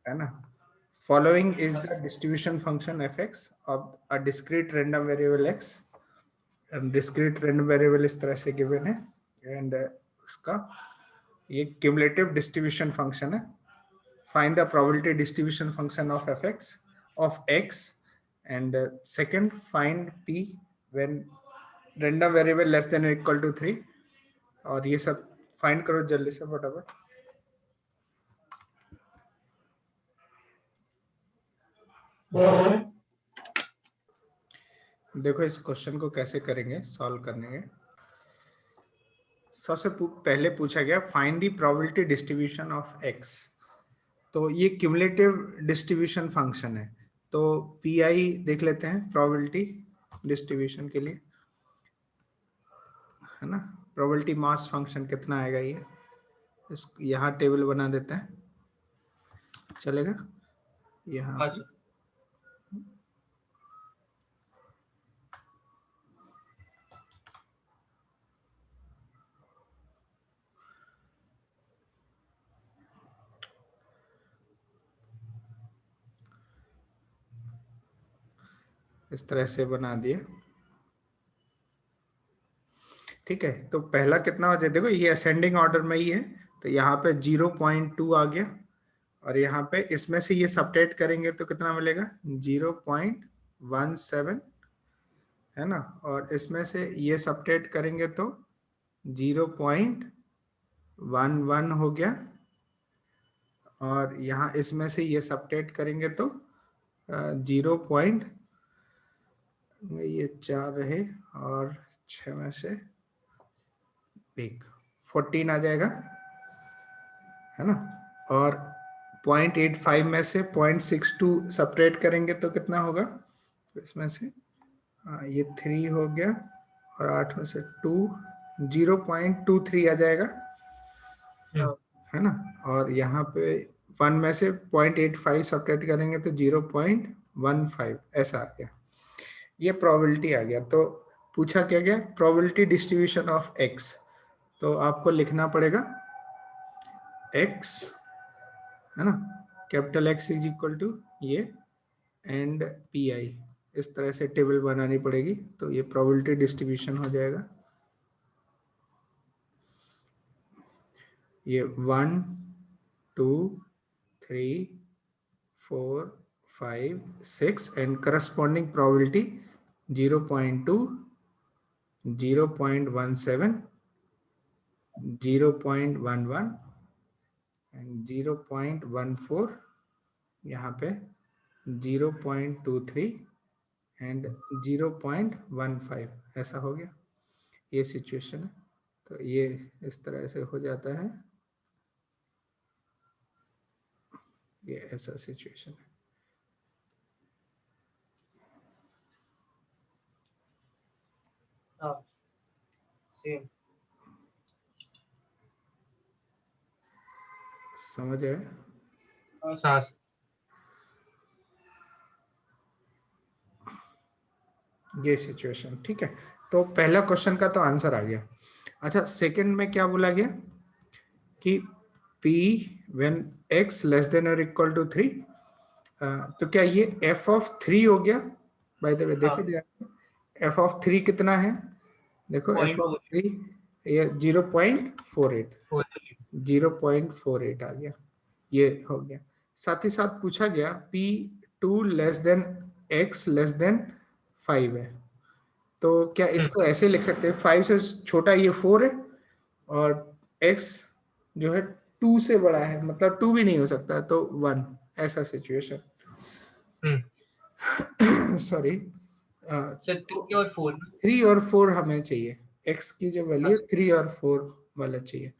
है ना। Following is the distribution function fx of a discrete random variable x, and discrete random variable इस तरह से given है, and उसका ये cumulative distribution function है. Find the probability distribution function of fx of x, and second find p when random variable less than or equal to 3, और ये सब फाइंड करो जल्दी से फटाफट. देखो इस क्वेश्चन को कैसे करेंगे, सॉल्व करने. सबसे पहले पूछा गया find the probability distribution of x. तो ये क्यूमुलेटिव डिस्ट्रीब्यूशन फंक्शन है. तो पीआई देख लेते हैं प्रोबेबिलिटी डिस्ट्रीब्यूशन के लिए, है ना. प्रोबेबिलिटी मास फंक्शन कितना आएगा, ये यहाँ टेबल बना देते हैं, चलेगा. यहाँ इस तरह से बना दिए. ठीक है. तो पहला कितना हो जाए, देखो ये असेंडिंग ऑर्डर में ही है, तो यहाँ पे 0.2 आ गया, और यहाँ पे इसमें से ये सबट्रैक्ट करेंगे तो कितना मिलेगा 0.17, है ना. और इसमें से ये सबट्रैक्ट करेंगे तो 0.11 हो गया, और यहाँ इसमें से ये सबट्रैक्ट करेंगे तो 0. ये 4 रहे और 6 में से 14 आ जाएगा, है ना. और 0.85 में से 0.62 सबट्रैक्ट करेंगे तो कितना होगा, इसमें से ये 3 हो गया, और 8 में से 2, 0.23 आ जाएगा, है ना. और यहाँ पे 1 में से 0.85 सबट्रैक्ट करेंगे तो 0.15 ऐसा आ गया. ये प्रोबेबिलिटी आ गया. तो पूछा क्या गया, प्रोबेबिलिटी डिस्ट्रीब्यूशन ऑफ एक्स. तो आपको लिखना पड़ेगा x, है ना, capital X is equal to ये एंड PI. इस तरह से टेबल बनानी पड़ेगी, तो ये प्रोबेबिलिटी डिस्ट्रीब्यूशन हो जाएगा. ये 1 2 3 4 5 6 एंड करस्पॉन्डिंग प्रोबेबिलिटी 0.2, 0.17, 0.11 एंड 0.14, यहाँ पे 0.23 एंड 0.15 ऐसा हो गया. ये सिचुएशन है. तो ये इस तरह से हो जाता है, ये ऐसा सिचुएशन है. समझ आए? ये सिचुएशन. ठीक है. तो पहला क्वेश्चन का तो आंसर आ गया. अच्छा, सेकंड में क्या बोला गया कि P when x less than और इक्वल टू 3. तो क्या ये f of 3 हो गया? बाय द वे देखो f of 3 कितना है, देखो f of 3 ये 0.48 आ गया, ये हो गया. साथ ही साथ पूछा गया P2 less than x less then 5 है. तो क्या इसको ऐसे लिख सकते हैं, 5 से छोटा ये 4 है, और x जो है 2 से बड़ा है, मतलब 2 भी नहीं हो सकता, तो 1 ऐसा सिचुएशन. सॉरी, 3 और 4 हमें चाहिए, x की जो वैल्यू 3 और 4 वाला चाहिए.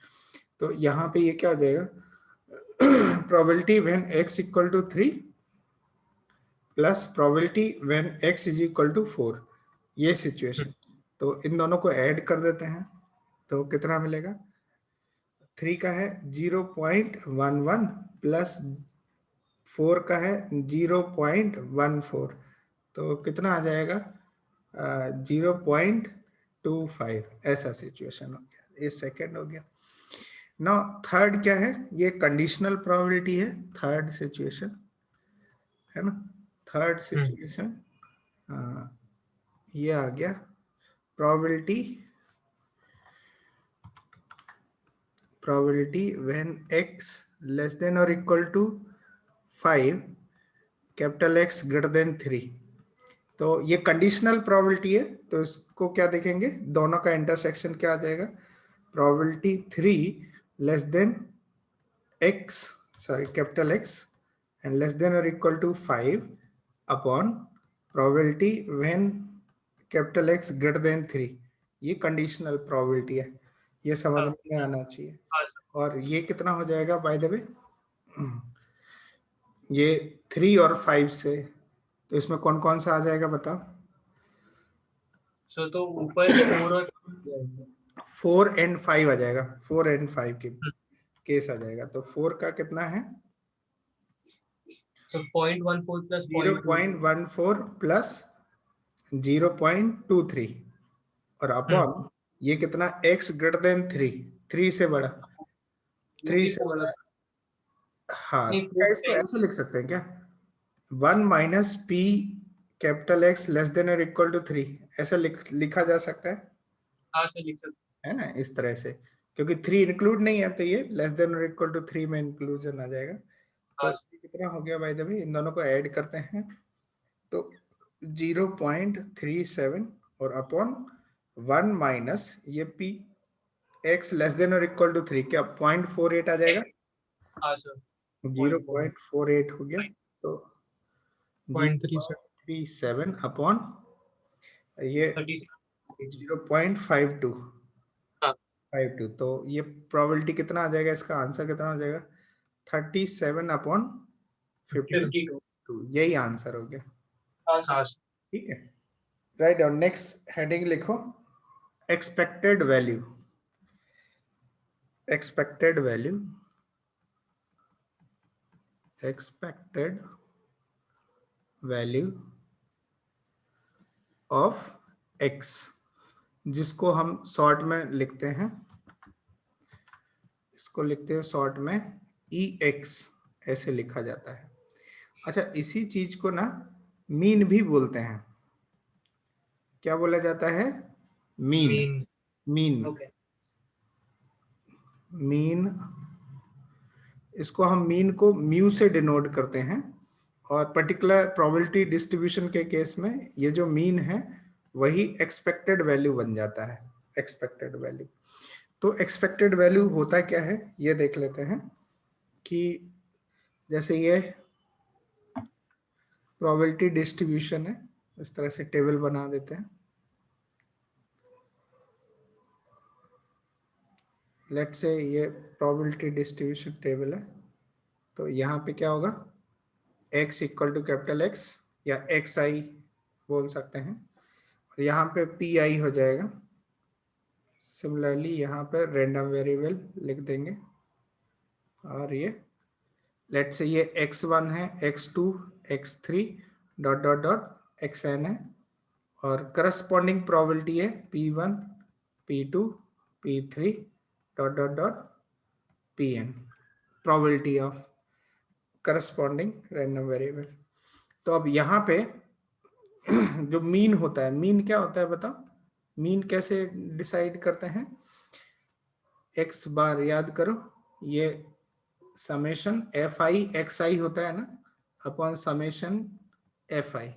तो यहाँ पे ये क्या हो जाएगा, probability when x equal to 3 plus probability when x is equal to 4, ये सिचुएशन. तो इन दोनों को ऐड कर देते हैं, तो कितना मिलेगा, 3 का है 0.11 प्लस 4 का है 0.14, तो कितना आ जाएगा 0.25 ऐसा सिचुएशन हो गया. ये सेकंड हो गया. नाउ थर्ड क्या है, ये कंडीशनल प्रोबेबिलिटी है, थर्ड सिचुएशन है ना, थर्ड सिचुएशन ये आ गया probability when x less than or equal to 5, capital X greater than 3। तो ये कंडीशनल प्रोबेबिलिटी है, तो इसको क्या देखेंगे, दोनों का इंटरसेक्शन क्या आ जाएगा, probability 3 less than x, sorry capital X and less than और equal to 5 upon probability when capital X greater than 3। ये कंडीशनल प्रोबेबिलिटी है, ये समझ में आना चाहिए। और ये कितना हो जाएगा बाय द वे, ये 3 और 5 से, तो इसमें कौन कौन सा आ जाएगा बताओ। तो ऊपर 4 और 4 एंड 5 आ जाएगा, 4 एंड 5 के केस आ जाएगा। तो 4 का कितना है, 0.14 प्लस 0.14 प्लस 0.23 और अपॉन ये कितना, x ग्रेटर देन 3 से बड़ा, 3 से बड़ा, हाँ क्या इसको ऐसे लिख सकते हैं क्या, 1 minus P capital X less than और इक्वल टू 3, ऐसा लिखा जा सकता है। हाँ सर लिख सकते है ना, इस तरह से, क्योंकि 3 इंक्लूड नहीं है तो ये लेस देन और इक्वल टू 3 में इंक्लूजन आ जाएगा। तो कितना हो गया बाय द वे, इन दोनों को ऐड करते हैं तो 0.37 और अपॉन 1 माइनस ये p x लेस देन और इक्वल टू 3, क्या 0.48 आ जाएगा। हाँ सर 0.48 हो गया, तो 0.37 अपॉन ये 0.52, हाँ 52, तो ये प्रोबेबिलिटी कितना आ जाएगा, इसका आंसर कितना हो जाएगा, 37 अपॉन 52, यही आंसर हो गया। हाँ ठीक है, राइट। और नेक्स्ट हेडिंग लिखो, expected value, expected value, expected value of x, जिसको हम शॉर्ट में लिखते हैं, इसको लिखते हैं शॉर्ट में EX, ऐसे लिखा जाता है। अच्छा, इसी चीज को ना मीन भी बोलते हैं, क्या बोला जाता है, मीन, मीन, मीन, इसको हम मीन को म्यू से डिनोट करते हैं, और पर्टिकुलर प्रोबेबिलिटी डिस्ट्रीब्यूशन के केस में ये जो मीन है वही एक्सपेक्टेड वैल्यू बन जाता है, एक्सपेक्टेड वैल्यू। तो एक्सपेक्टेड वैल्यू होता क्या है ये देख लेते हैं, कि जैसे ये प्रोबेबिलिटी डिस्ट्रीब्यूशन है, इस तरह से टेबल बना देते हैं। लेट से ये प्रोबेबिलिटी डिस्ट्रीब्यूशन टेबल है, तो यहाँ पे क्या होगा, x equal to capital X या xi बोल सकते हैं, और यहाँ पे pi हो जाएगा। सिमिलरली यहाँ पे रैंडम वेरिएबल लिख देंगे, और ये लेट से ये x1 है, x2, x3 dot dot dot xn है, और करस्पॉन्डिंग प्रोबेबिलिटी है p1, p2, p3 dot dot dot pn, probability of corresponding random variable. तो अब यहाँ पे जो मीन होता है, मीन क्या होता है बताओ, मीन कैसे डिसाइड करते हैं, x बार याद करो, ये समेशन fi xi होता है ना, अपॉन समेशन fi।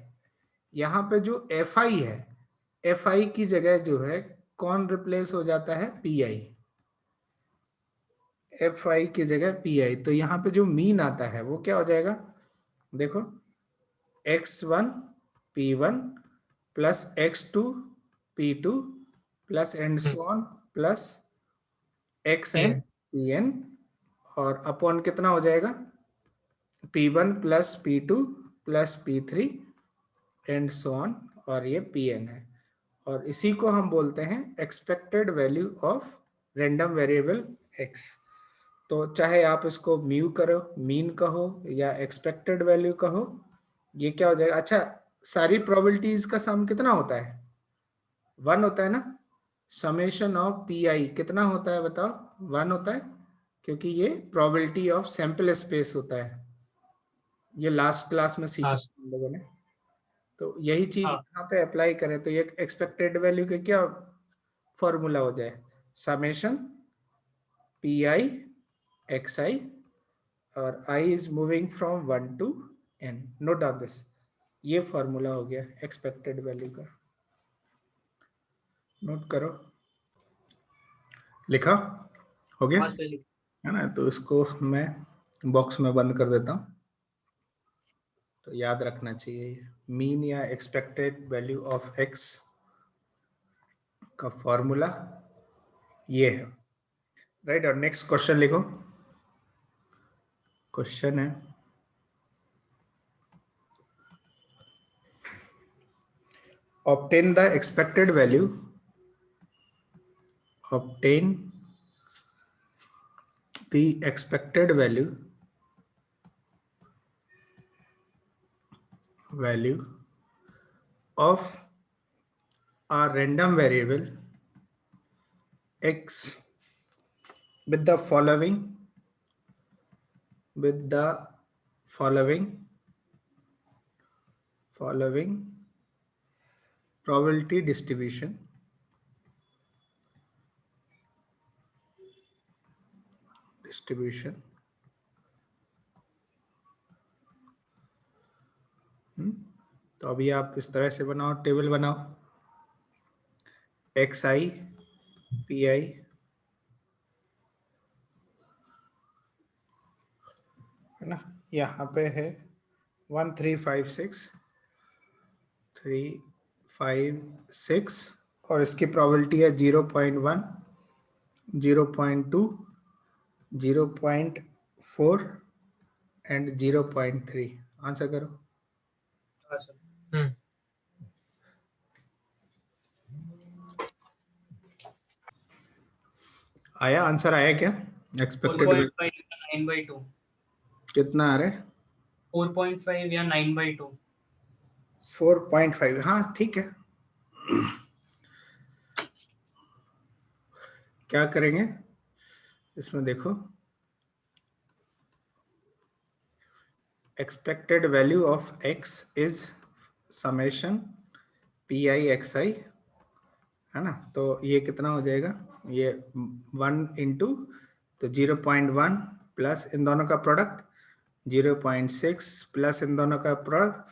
यहाँ पे जो fi है, fi की जगह जो है कौन रिप्लेस हो जाता है, pi, fi की जगह pi। तो यहाँ पे जो मीन आता है वो क्या हो जाएगा, देखो x1 p1 plus x2 p2 plus and so on plus xn pn, और अपॉन कितना हो जाएगा, p1 plus p2 plus p3 and so on, और ये pn है। और इसी को हम बोलते हैं expected value of random variable x। तो चाहे आप इसको म्यू करो, मीन कहो, या एक्सपेक्टेड वैल्यू कहो, ये क्या हो जाएगा। अच्छा, सारी प्रोबेबिलिटीज का सम कितना होता है, 1 होता है ना, समेशन ऑफ पी आई कितना होता है बताओ, 1 होता है। क्योंकि ये प्रोबेबिलिटी ऑफ सैंपल स्पेस होता है, ये लास्ट क्लास में सीखा हाँ हम लोगों ने। तो यही चीज हाँ यहाँ पे अप्लाई करें तो ये एक्सपेक्टेड वैल्यू का क्या फॉर्मूला हो जाए, summation P I X I, और I is moving from 1 to n, note down this, ये फॉर्मूला हो गया एक्सपेक्टेड वैल्यू का, नोट करो, लिखा हो गया हाँ सर लिख। है ना। तो इसको मैं बॉक्स में बंद कर देता हूँ। तो याद रखना चाहिए मीन या एक्सपेक्टेड वैल्यू ऑफ एक्स का फॉर्मूला ये है, राइट। और नेक्स्ट क्वेश्चन लिखो, क्वेश्चन है obtain the expected value, obtain the expected value of a random variable x with the following probability distribution, तो अभी आप इस तरह से बनाओ, टेबल बनाओ, एक्स आई पी आई है ना, यहाँ पे है 1356356 और इसकी प्रोबेबिलिटी है 0.1, 0.2, 0.4 एंड 0.3। आंसर करो। हाँ सर। आया आंसर, आया क्या? एक्सपेक्टेड 4.5 या 9/2। कितना आ रहा है? 4.5 या 9/2। 4.5, हाँ ठीक है। क्या करेंगे इसमें देखो, expected value of x is summation P I X I है ना। तो ये कितना हो जाएगा, ये 1 इंटू, तो 0.1 प्लस इन दोनों का प्रोडक्ट 0.6 प्लस इन दोनों का प्रोडक्ट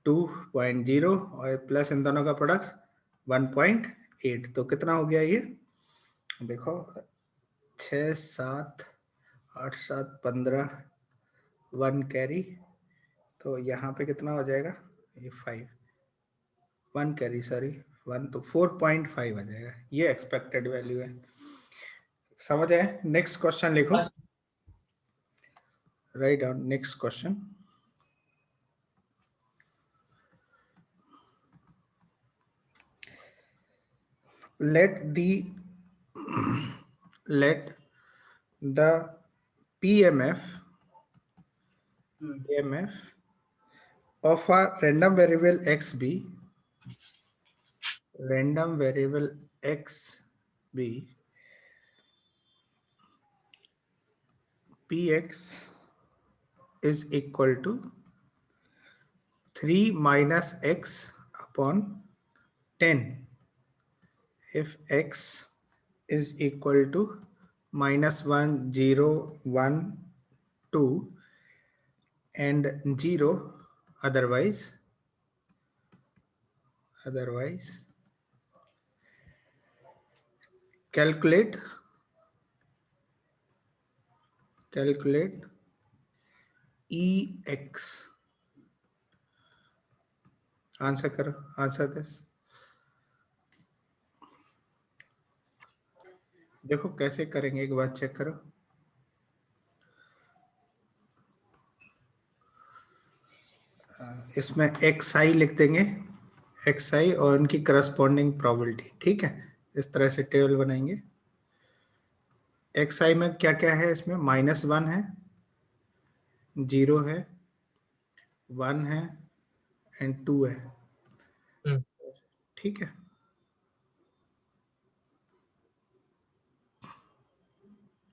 2.0 और प्लस इन दोनों का प्रोडक्ट 1.8। तो कितना हो गया ये, देखो 6 7 8 7 15, 1 कैरी, तो यहाँ पे कितना हो जाएगा, ये 5, 1 कैरी सॉरी 1, तो 4.5 आ जाएगा, ये एक्सपेक्टेड वैल्यू है। समझ आए? नेक्स्ट क्वेश्चन लिखो, write down next question. let the PMF of a random variable x be px is equal to 3 minus x upon 10 if x is equal to -1 0 1 2 and 0, otherwise calculate ex। Answer करो, answer this. देखो कैसे करेंगे, एक बार check करो। इसमें x आई लिख देंगे, x I और उनकी करस्पॉन्डिंग प्रोबेबिलिटी, ठीक है। इस तरह से टेबल बनाएंगे। एक्स आई में क्या क्या है, इसमें -1 है, 0 है, 1 है एंड 2 है, ठीक है।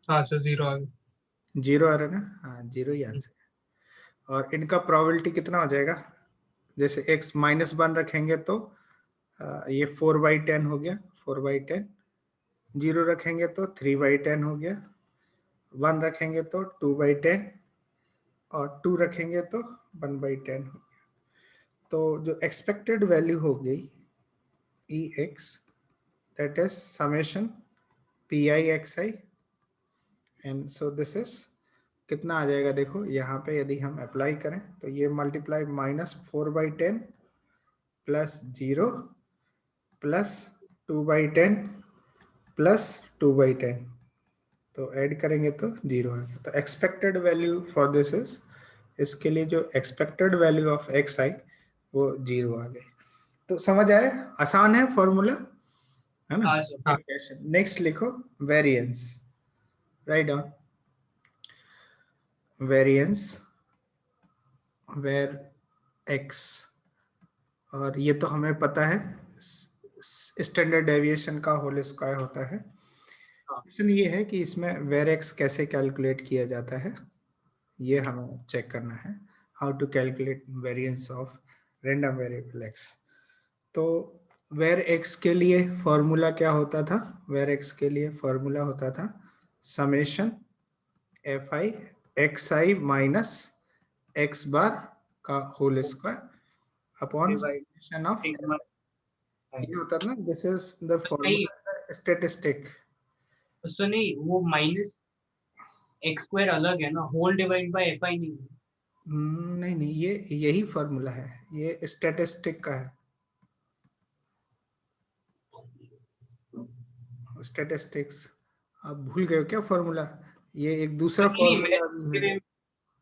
हाँ सर 0 आ गया। 0 आ रहा है ना, हाँ 0 ही आंसर है। और इनका प्रोबेबिलिटी कितना हो जाएगा, जैसे x -1 रखेंगे तो ये 4/10 हो गया, 4/10। 0 रखेंगे तो 3/10 हो गया, 1 रखेंगे तो 2/10, और 2 रखेंगे तो 1/10 हो गया। तो जो एक्सपेक्टेड वैल्यू हो गई Ex, that is summation pi xi, and so this is कितना आ जाएगा, देखो यहाँ पे यदि हम अप्लाई करें तो ये मल्टीप्लाई -4/10 प्लस 0 प्लस 2/10 प्लस 2/10, तो ऐड करेंगे तो 0 है। तो expected value for this is, इसके लिए जो एक्सपेक्टेड वैल्यू ऑफ एक्स आई वो 0 आ गई। तो समझ आए, आसान है फॉर्मूला, है ना। हाँ सर। नेक्स्ट लिखो variance, write down variance var x, और ये तो हमें पता है स्टैंडर्ड डेविएशन का होल स्क्वायर होता है। क्वेश्चन ये है कि इसमें वेर एक्स कैसे कैलकुलेट किया जाता है, ये हमें चेक करना है, how to calculate variance of random variable x. तो वेर एक्स के लिए फॉर्मूला क्या होता था, वेर एक्स के लिए फॉर्मूला होता था summation F I X I minus X bar का whole square upon summation of, ये होता ना, this is the formula statistic. तो नहीं वो माइनस एक्स स्क्वायर अलग है ना, whole divide by F I नहीं है। नहीं नहीं, ये यही फॉर्मूला है, ये स्टैटिस्टिक का है, स्टैटिस्टिक्स। आप भूल गए हो क्या फॉर्मूला, ये एक दूसरा नहीं फॉर्मूला भी है,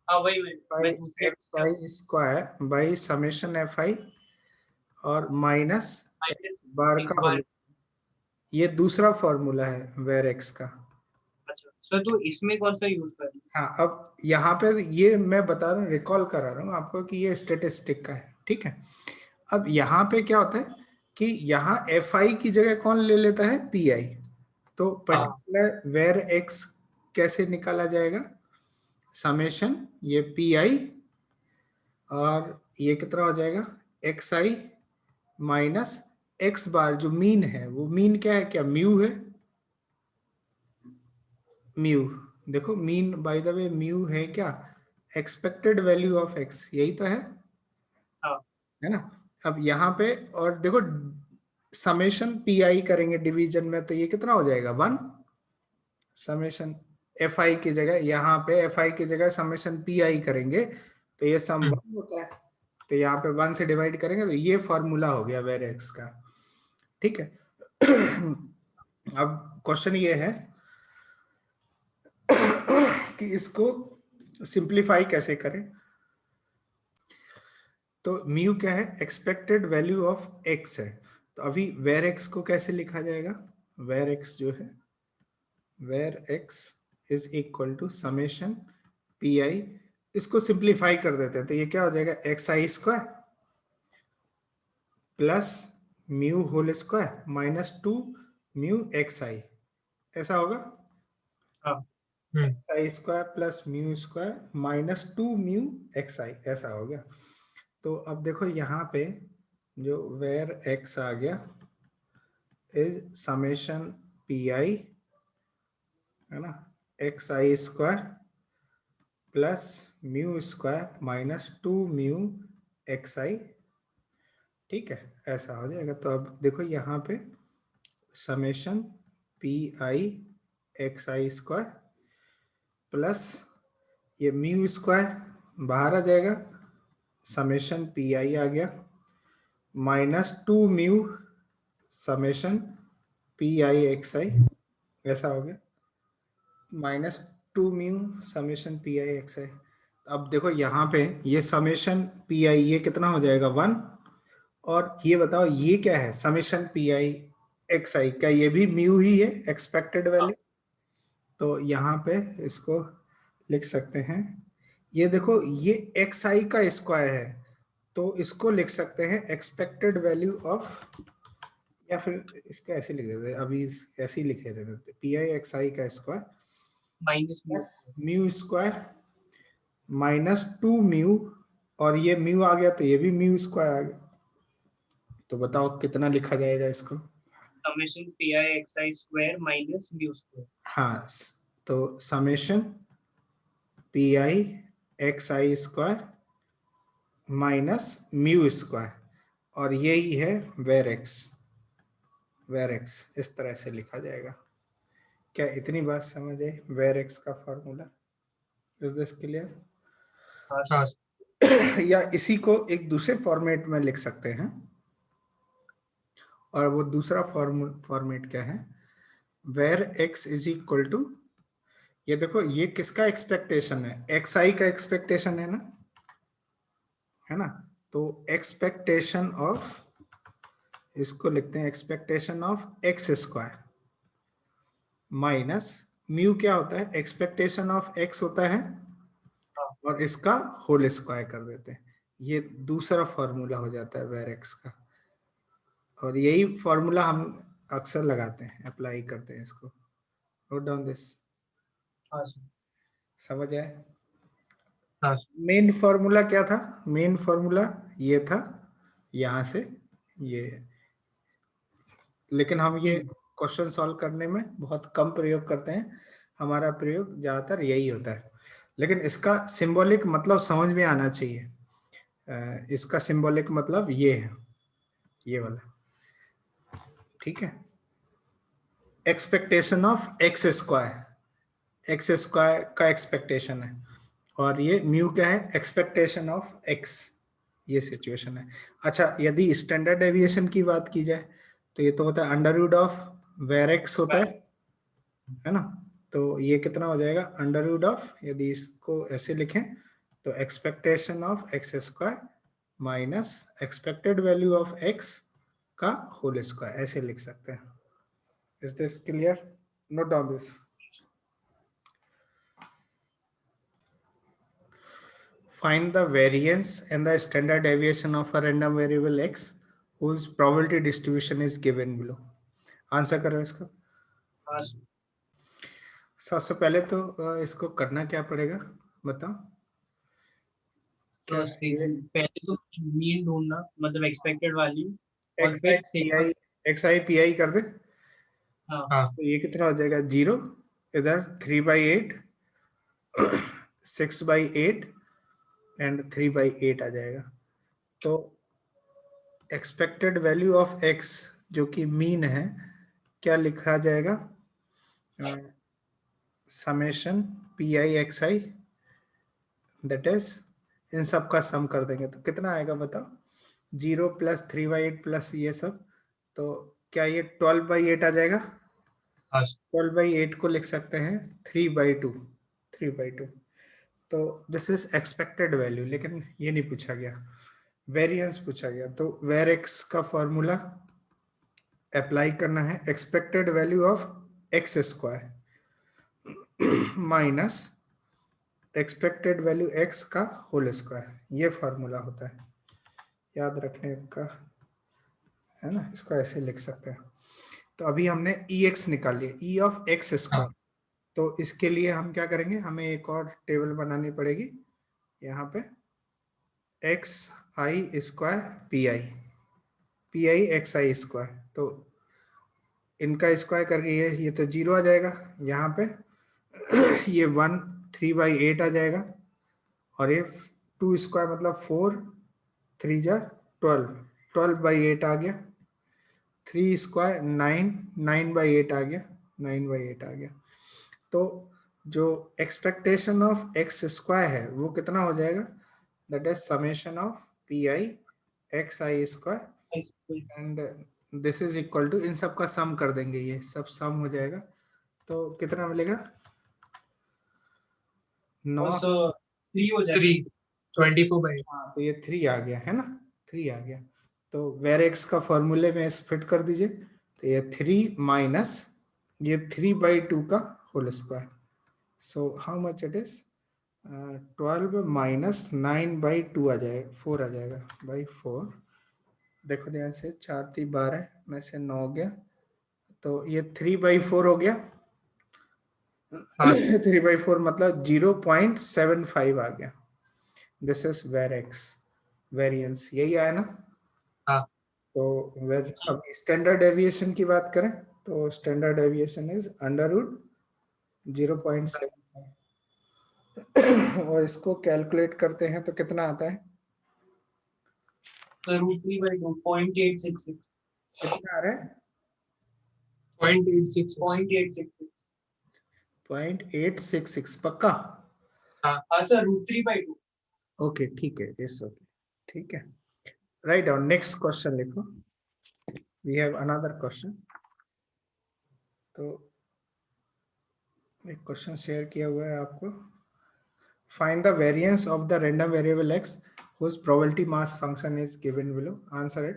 हाँ वही मैं दूसरे x I square by summation F आई और माइनस माइनस बार एक्स का बार। होल, ये दूसरा फॉर्मूला है वेर एक्स का। अच्छा सर, तो इसमें कौन सा यूज करें? हाँ, अब यहाँ पे ये मैं बता रहा हूँ, रिकॉल करा रहा हूँ आपको कि ये स्टेटिस्टिक का है, ठीक है। अब यहाँ पे क्या होता है कि यहाँ एफ आई की जगह कौन ले लेता है, पी आई। तो पर्टिकुलर वेर एक्स कैसे निकाला जाएगा, समेशन ये पी आई और ये कितना हो जाएगा एक्स आई माइनस एक्स बार, जो मीन है वो मीन क्या है, क्या म्यू है, म्यू। देखो mean by the way mu है क्या, एक्सपेक्टेड वैल्यू ऑफ एक्स, यही तो है ना। अब यहाँ पे और देखो समेशन पी आई करेंगे डिवीजन में, तो ये कितना हो जाएगा 1, समेशन एफ आई की जगह, यहाँ पे एफ आई की जगह समेशन पी आई करेंगे तो ये सम 1 होता है, तो यहाँ पे 1 से डिवाइड करेंगे, तो ये फॉर्मूला हो गया वेर एक्स का, ठीक है। अब क्वेश्चन ये है कि इसको सिंप्लीफाई कैसे करें। तो म्यू क्या है, एक्सपेक्टेड वैल्यू ऑफ एक्स है, तो अभी वेर एक्स को कैसे लिखा जाएगा, वेर एक्स जो है, var x is equal to summation P i, इसको सिंप्लीफाई कर देते हैं, तो ये क्या हो जाएगा X I square plus mu whole square minus 2 mu X I, ऐसा होगा, X I square plus mu square minus 2 mu X I, ऐसा हो गया। तो अब देखो यहाँ पे जो वेर एक्स आ गया इज समेशन पी आई, है ना, X I square plus mu square minus 2 mu X I, ठीक है, ऐसा हो जाएगा। तो अब देखो यहाँ पे summation P I X I square plus ये म्यू स्क्वायर बाहर आ जाएगा, समेशन पी आई आ गया minus 2 mu summation P I X I, ऐसा हो गया, minus 2 mu summation P I X I. अब देखो यहाँ पे ये समेशन पी आई ये कितना हो जाएगा 1, और ये बताओ ये क्या है समेशन पी आई एक्स आई, क्या ये भी म्यू ही है एक्सपेक्टेड वैल्यू, तो यहाँ पे इसको लिख सकते हैं, ये देखो ये एक्स आई का स्क्वायर है, तो इसको लिख सकते हैं एक्सपेक्टेड वैल्यू ऑफ, या फिर इसको ऐसे लिख देते अभी ऐसे ही लिखे रहते पी आई एक्स आई का square minus plus mu square minus 2 mu, और ये म्यू आ गया तो ये भी म्यू स्क्वायर आ गया। तो बताओ कितना लिखा जाएगा इसको? Summation P I X I square minus mu square. हाँ, तो summation P I X I square minus mu square, और यही है वेर एक्स। वेर एक्स इस तरह से लिखा जाएगा। क्या इतनी बात समझ आई? वेर एक्स का फॉर्मूला, इज दिस क्लियर? हाँ या इसी को एक दूसरे फॉर्मेट में लिख सकते हैं, और वो दूसरा फॉर्मेट क्या है? Var x is equal to, ये देखो ये किसका एक्सपेक्टेशन है? एक्स आई का एक्सपेक्टेशन है ना, है ना? तो एक्सपेक्टेशन ऑफ, इसको लिखते हैं expectation of x square minus mu क्या होता है? एक्सपेक्टेशन ऑफ एक्स होता है, और इसका होल स्क्वायर कर देते हैं। ये दूसरा फॉर्मूला हो जाता है वेर एक्स का, और यही फॉर्मूला हम अक्सर लगाते हैं, अप्लाई करते हैं इसको। Note down this. हाँ सर। समझ आए? हाँ मेन फॉर्मूला क्या था? मेन फॉर्मूला ये था, यहां से ये, लेकिन हम ये क्वेश्चन सॉल्व करने में बहुत कम प्रयोग करते हैं। हमारा प्रयोग ज्यादातर यही होता है, लेकिन इसका सिंबॉलिक मतलब समझ में आना चाहिए। इसका सिंबॉलिक मतलब ये है, ये वाला, ठीक है? Expectation of x square, x square का एक्सपेक्टेशन है, और ये म्यू क्या है? एक्सपेक्टेशन ऑफ एक्स, ये सिचुएशन है। अच्छा, यदि स्टैंडर्ड डेविएशन की बात की जाए तो ये तो होता है under root of var x होता है ना? तो ये कितना हो जाएगा? अंडर रूट ऑफ, यदि इसको ऐसे लिखें तो expectation of x square minus expected value of x का होल स्क्वायर, ऐसे लिख सकते हैं। Is this clear? Note down this. Find the variance and the standard deviation of a random variable x whose probability distribution is given below. Answer करो इसको। हाँ। सबसे पहले तो इसको करना क्या पड़ेगा, बताओ? क्या ये पहले तो मीन ढूंढना, मतलब एक्सपेक्टेड वैल्यू, और एक्स आई फिर P I, X I P I कर दे हाँ तो ये कितना हो जाएगा? 0, इधर 3/8, 6/8 एंड 3/8 आ जाएगा। तो एक्सपेक्टेड वैल्यू ऑफ एक्स जो कि मीन है, क्या लिखा जाएगा? Summation P I X I, that is, इन सब का सम कर देंगे तो कितना आएगा बताओ? 0 प्लस 3/8 प्लस ये सब, तो क्या ये 12/8 आ जाएगा? 12/8 को लिख सकते हैं 3/2, 3/2। तो दिस इज एक्सपेक्टेड वैल्यू, लेकिन ये नहीं पूछा गया, वेरिएंस पूछा गया। तो वेर एक्स का फॉर्मूला अप्लाई करना है, expected value of x square minus expected value x का होल स्क्वायर, ये फॉर्मूला होता है, याद रखने का, है ना? इसको ऐसे लिख सकते हैं। तो अभी हमने ई एक्स निकाल लिया, ई ऑफ एक्स स्क्वायर। तो इसके लिए हम क्या करेंगे? हमें एक और टेबल बनानी पड़ेगी यहाँ पे, x I square P I, P I X I square. तो इनका स्क्वायर करके ये तो 0 आ जाएगा यहाँ पे, ये 1 3/8 आ जाएगा, और ये 2 स्क्वायर मतलब 4, 3 जा 12, 12/8 आ गया, 3 स्क्वायर 9, 9/8 आ गया, 9/8 आ गया। तो जो एक्सपेक्टेशन ऑफ एक्स स्क्वायर है वो कितना हो जाएगा? That is summation of P I X I square, and this is equal to, इन सब का सम कर देंगे, ये सब सम हो जाएगा। तो कितना मिलेगा? 9, 3 हो जाएगा, 24/8। हाँ तो ये 3 आ गया, है ना? 3 आ गया। तो वेर एक्स का फॉर्मूले में फिट कर दीजिए, तो ये 3 माइनस ये 3/2 का whole square. So how much it is? 12 minus 9/2 आ जाएगा, 4 आ जाएगा, बाई 4। देखो ध्यान से, 4 3 12 में से 9 हो गया, तो ये 3/4 हो गया, हाँ 3/4 मतलब 0.75 आ गया. This is var x variance, यही आया ना. हाँ तो अब स्टैंडर्ड डेविएशन की बात करें तो standard deviation is under root 0.75 और इसको कैलकुलेट करते हैं तो कितना आता है, तो √3/2 0.866 कितना आ रहा है 0.866 0.866 पक्का. हाँ सर √3/2 ओके ठीक है, यस ओके ठीक है. राइट डाउन नेक्स्ट क्वेश्चन लिखो. We have another question. तो एक क्वेश्चन शेयर किया हुआ है आपको. Find the variance of the random variable x whose probability mass function is given below. Answer it.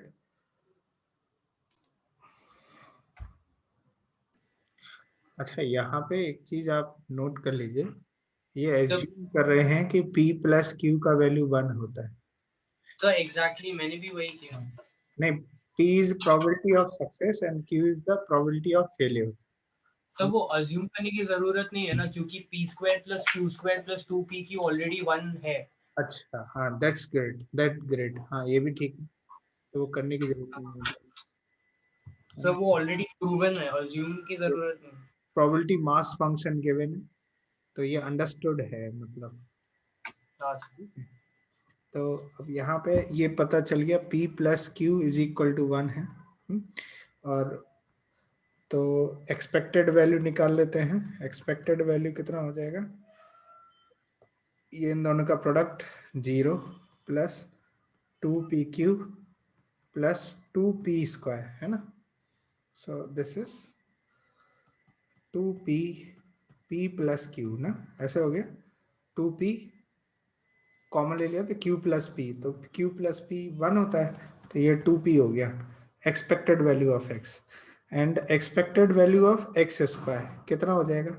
अच्छा, यहाँ पे एक चीज आप नोट कर लीजिए. ये एज्यूम कर रहे हैं कि p प्लस क्यू का वैल्यू 1 होता है. तो एग्जैक्टली मैंने भी वही किया. नहीं, p is probability of success and q is the probability of failure. तो वो अज्यूम करने की जरूरत नहीं है ना, क्योंकि p² + q² + 2p की ऑलरेडी 1 है. अच्छा हाँ, दैट्स ग्रेट, दैट ग्रेट. हाँ ये भी ठीक है, तो वो करने की जरूरत नहीं है. सर वो ऑलरेडी प्रूवन है, अज्यूम की जरूरत नहीं. प्रोबेबिलिटी मास फंक्शन गिवन है, तो ये अंडरस्टूड है मतलब. हाँ तो अब यहाँ पे ये पता चल गया p plus q is equal to 1 है. और तो एक्सपेक्टेड वैल्यू निकाल लेते हैं. एक्सपेक्टेड वैल्यू कितना हो जाएगा, ये इन दोनों का product 0 plus 2pq plus 2p² है ना. सो this is 2p p plus q ना, ऐसे हो गया. 2p कॉमन ले लिया तो q प्लस पी, तो q प्लस पी 1 होता है, तो ये 2p हो गया. Expected value of x and expected value of x² कितना हो जाएगा,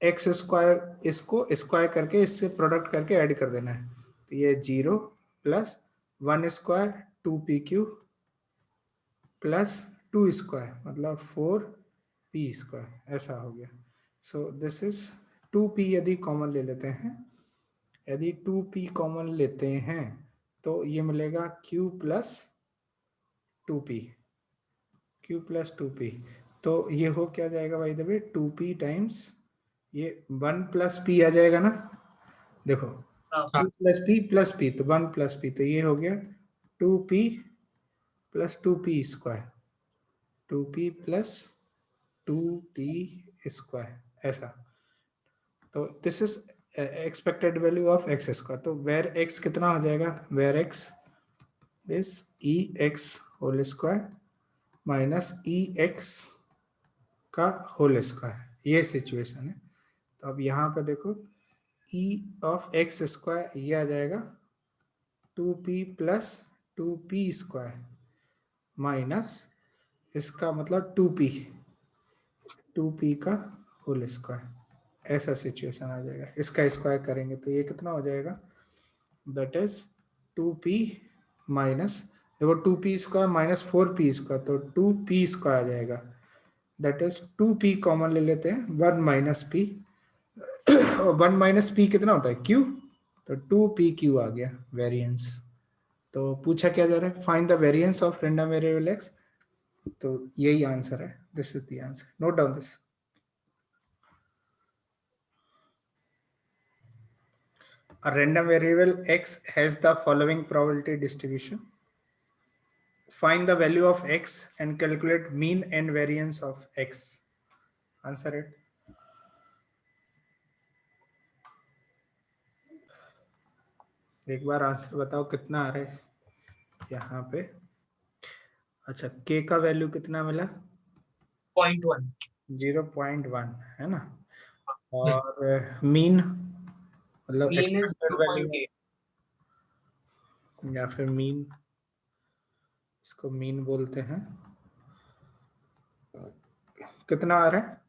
x², इसको स्क्वायर करके इससे प्रोडक्ट करके ऐड कर देना है. तो ये 0 प्लस 1² 2pq प्लस 2² मतलब 4p², ऐसा हो गया. सो दिस इज 2p यदि कॉमन ले लेते हैं, यदि 2p कॉमन लेते हैं तो ये मिलेगा q plus 2p, q plus 2p. तो ये हो क्या जाएगा भाई, दबे 2p टाइम्स ये 1 प्लस p आ जाएगा ना. देखो 2 प्लस p तो 1 प्लस p, तो ये हो गया 2p plus 2p², 2p plus 2p², ऐसा. तो this is expected value of x². तो वेर x कितना हो जाएगा, var x is ex² minus ex का होल स्क्वायर, ये सिचुएशन है. तो अब यहाँ पे देखो e ऑफ x² ये आ जाएगा 2p प्लस 2p² माइनस इसका मतलब 2p का होल स्क्वायर, ऐसा सिचुएशन आ जाएगा. इसका स्क्वायर करेंगे तो ये कितना हो जाएगा, दैट इज 2p माइनस, देखो 2p² माइनस 4p², तो 2p² आ जाएगा. दैट इज 2p कॉमन ले लेते हैं, 1 माइनस p, और 1 माइनस p कितना होता है q, तो 2pq आ गया वेरिएंस. तो पूछा क्या जा रहा है, find the variance of random variable x. तो यही आंसर है, this is the answer. Note down this. A random variable x has the following probability distribution. Find the value of x and calculate mean and variance of x. Answer it. एक बार answer बताओ कितना आ रहा है यहाँ पे. अच्छा, k का value कितना मिला, 0.1. 0.1 है ना. और मीन मतलब मीन इज एक्सपेक्टेड वैल्यू 2.8. या फिर मीन, इसको मीन बोलते हैं. कितना आ रहा है,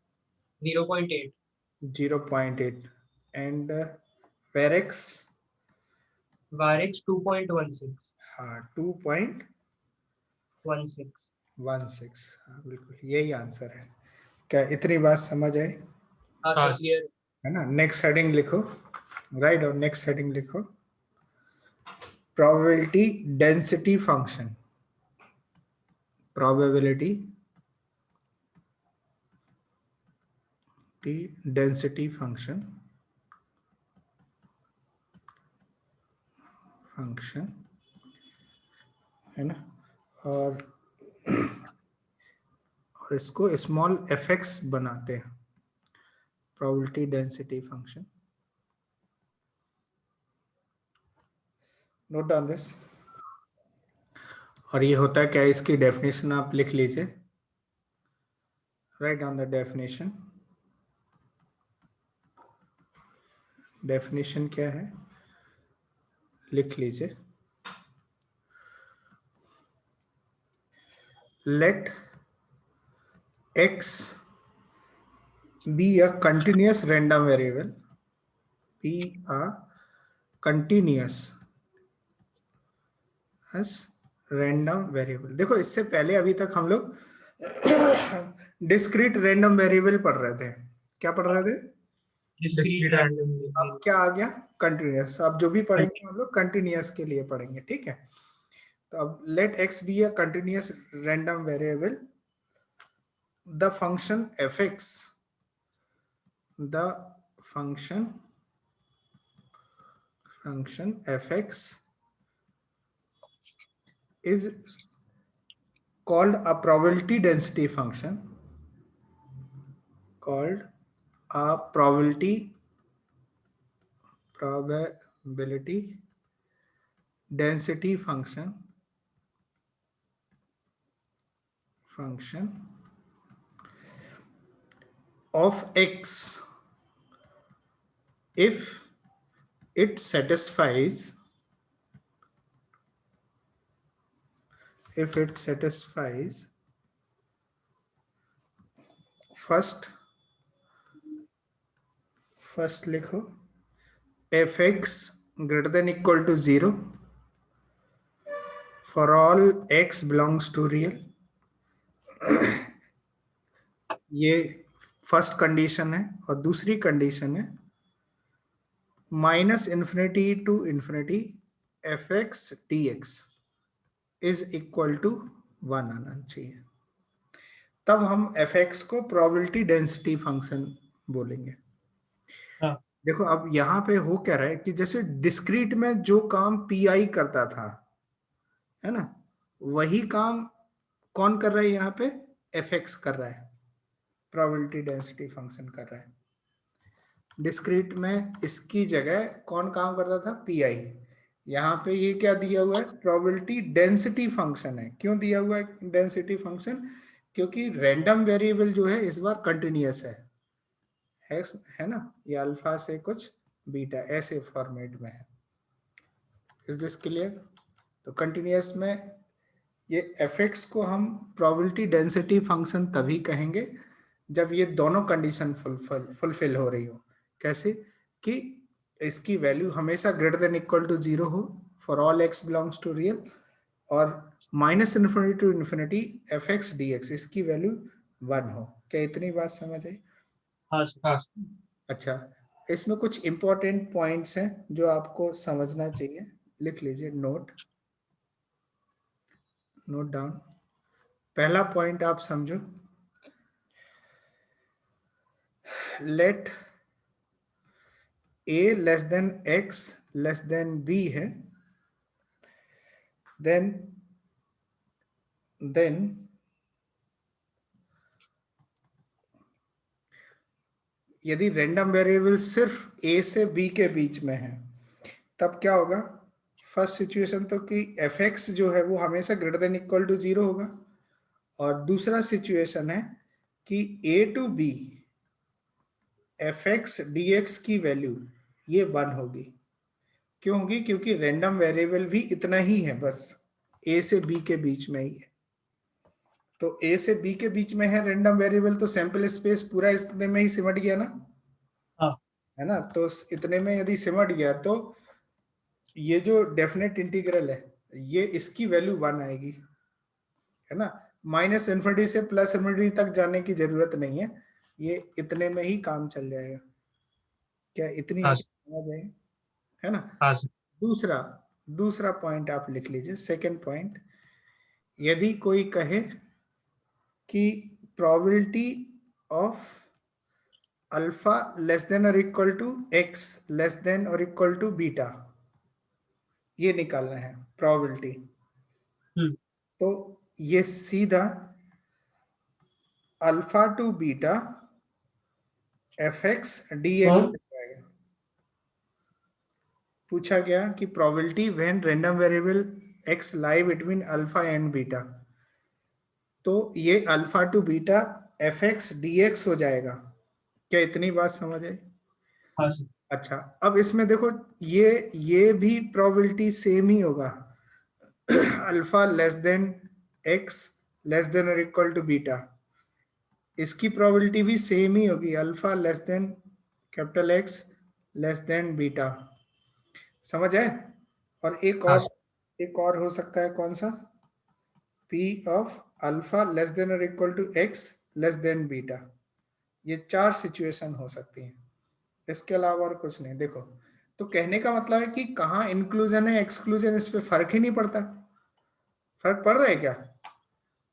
0.8. 0.8. एंड वेरेक्स, वारेक्स 2.16. हाँ 2.16. 16. हाँ बिल्कुल यही आंसर है. क्या इतनी बात समझ आई. हाँ सर क्लियर है ना। नेक्स्ट हेडिंग लिखो, राइट, और नेक्स्ट हेडिंग लिखो probability density function, probability density function है ना। और इसको स्मॉल एफएक्स बनाते हैं, probability density function. Note down this. और ये होता है क्या, इसकी डेफिनेशन आप लिख लीजिए, write down the definition. Definition क्या है लिख लीजिए। Let x be a continuous random variable, be a continuous as random variable। देखो इससे पहले अभी तक हम लोग डिस्क्रीट रैंडम वेरिएबल पढ़ रहे थे। क्या पढ़ रहे थे? Discrete random. अब क्या आ गया? कंटिन्यूअस। अब जो भी पढ़ेंगे हम लोग कंटिन्यूअस के लिए पढ़ेंगे, ठीक है। तो अब let x be a continuous random variable, the function fx, the function fx is called a probability density function, called a probability density function of x if it satisfies first लिखो fx greater than equal to 0 for all x belongs to real। ये first condition है। और दूसरी condition है -∞ to ∞ fx dx is equal to 1 आना चाहिए। तब हम fx को प्रोबेबिलिटी डेंसिटी फंक्शन बोलेंगे। हाँ। देखो अब यहाँ पे हो क्या रहा है कि जैसे डिस्क्रीट में जो काम पी करता था, है ना, वही काम कौन कर रहा है यहाँ पे? fx कर रहा है, प्रोबेबिलिटी डेंसिटी फंक्शन कर रहा है। डिस्क्रीट में इसकी जगह कौन काम करता था? पी। यहाँ पे ये क्या दिया हुआ है? प्रोबेबिलिटी डेंसिटी फंक्शन है। क्यों दिया हुआ है डेंसिटी फंक्शन? क्योंकि रैंडम वेरिएबल जो है इस बार कंटिन्यूअस है ना। ये अल्फा से कुछ बीटा ऐसे फॉर्मेट में है। Is this clear? तो कंटिन्यूअस में ये fx को हम प्रोबेबिलिटी डेंसिटी फंक्शन तभी कहेंगे जब ये दोनों कंडीशन फुलफिल हो रही हो। कैसे? कि इसकी वैल्यू हमेशा ग्रेटर देन इक्वल टू 0 हो for all x belongs to real, और -∞ to ∞ fx dx इसकी वैल्यू 1 हो। क्या इतनी बात समझ आई? हाँ। अच्छा, इसमें कुछ इंपॉर्टेंट पॉइंट्स हैं जो आपको समझना चाहिए, लिख लीजिए। Note down. पहला पॉइंट आप समझो, let a less than x less than b है, देन यदि रैंडम वेरिएबल सिर्फ a से b के बीच में है तब क्या होगा? फर्स्ट सिचुएशन तो कि fx जो है वो हमेशा ग्रेटर देन इक्वल टू 0 होगा, और दूसरा सिचुएशन है कि a to b fx dx की वैल्यू ये 1 होगी। क्यों होगी? क्योंकि रैंडम वेरिएबल भी इतना ही है, बस a से b के बीच में ही है। तो a से b के बीच में है रैंडम वेरिएबल, तो सैंपल स्पेस पूरा इतने में ही सिमट गया ना। हाँ। है ना। तो इतने में यदि सिमट गया तो ये जो डेफिनेट इंटीग्रल है ये इसकी वैल्यू 1 आएगी, है ना। -∞ से +∞ तक जाने की जरूरत नहीं है, ये इतने में ही काम चल जाएगा। क्या इतनी हाँ समझ आई, है ना? हाँ सर। दूसरा दूसरा पॉइंट आप लिख लीजिए, सेकंड पॉइंट। यदि कोई कहे कि probability of alpha less than और equal to x less than और इक्वल टू बीटा, ये निकालना है प्रोबेबिलिटी, तो ये सीधा alpha to beta f x d x हो जाएगा। पूछा गया कि probability when random variable x lie between alpha and beta, तो ये alpha to beta f x d x हो जाएगा। क्या इतनी बात समझ आई? हाँ सर। अच्छा, अब इसमें देखो, ये भी प्रोबेबिलिटी सेम ही होगा। Alpha less then x less than और इक्वल टू बीटा, इसकी प्रोबेबिलिटी भी सेम ही होगी, alpha less then capital x less than beta. समझ आए? और हाँ सर। एक और हो सकता है, कौन सा? P of alpha less than और equal to x less than beta. ये 4 सिचुएशन हो सकती हैं, इसके अलावा और कुछ नहीं। देखो, तो कहने का मतलब है कि कहाँ इंक्लूजन है एक्सक्लूजन, इस पे फर्क ही नहीं पड़ता। फर्क पड़ रहा है क्या?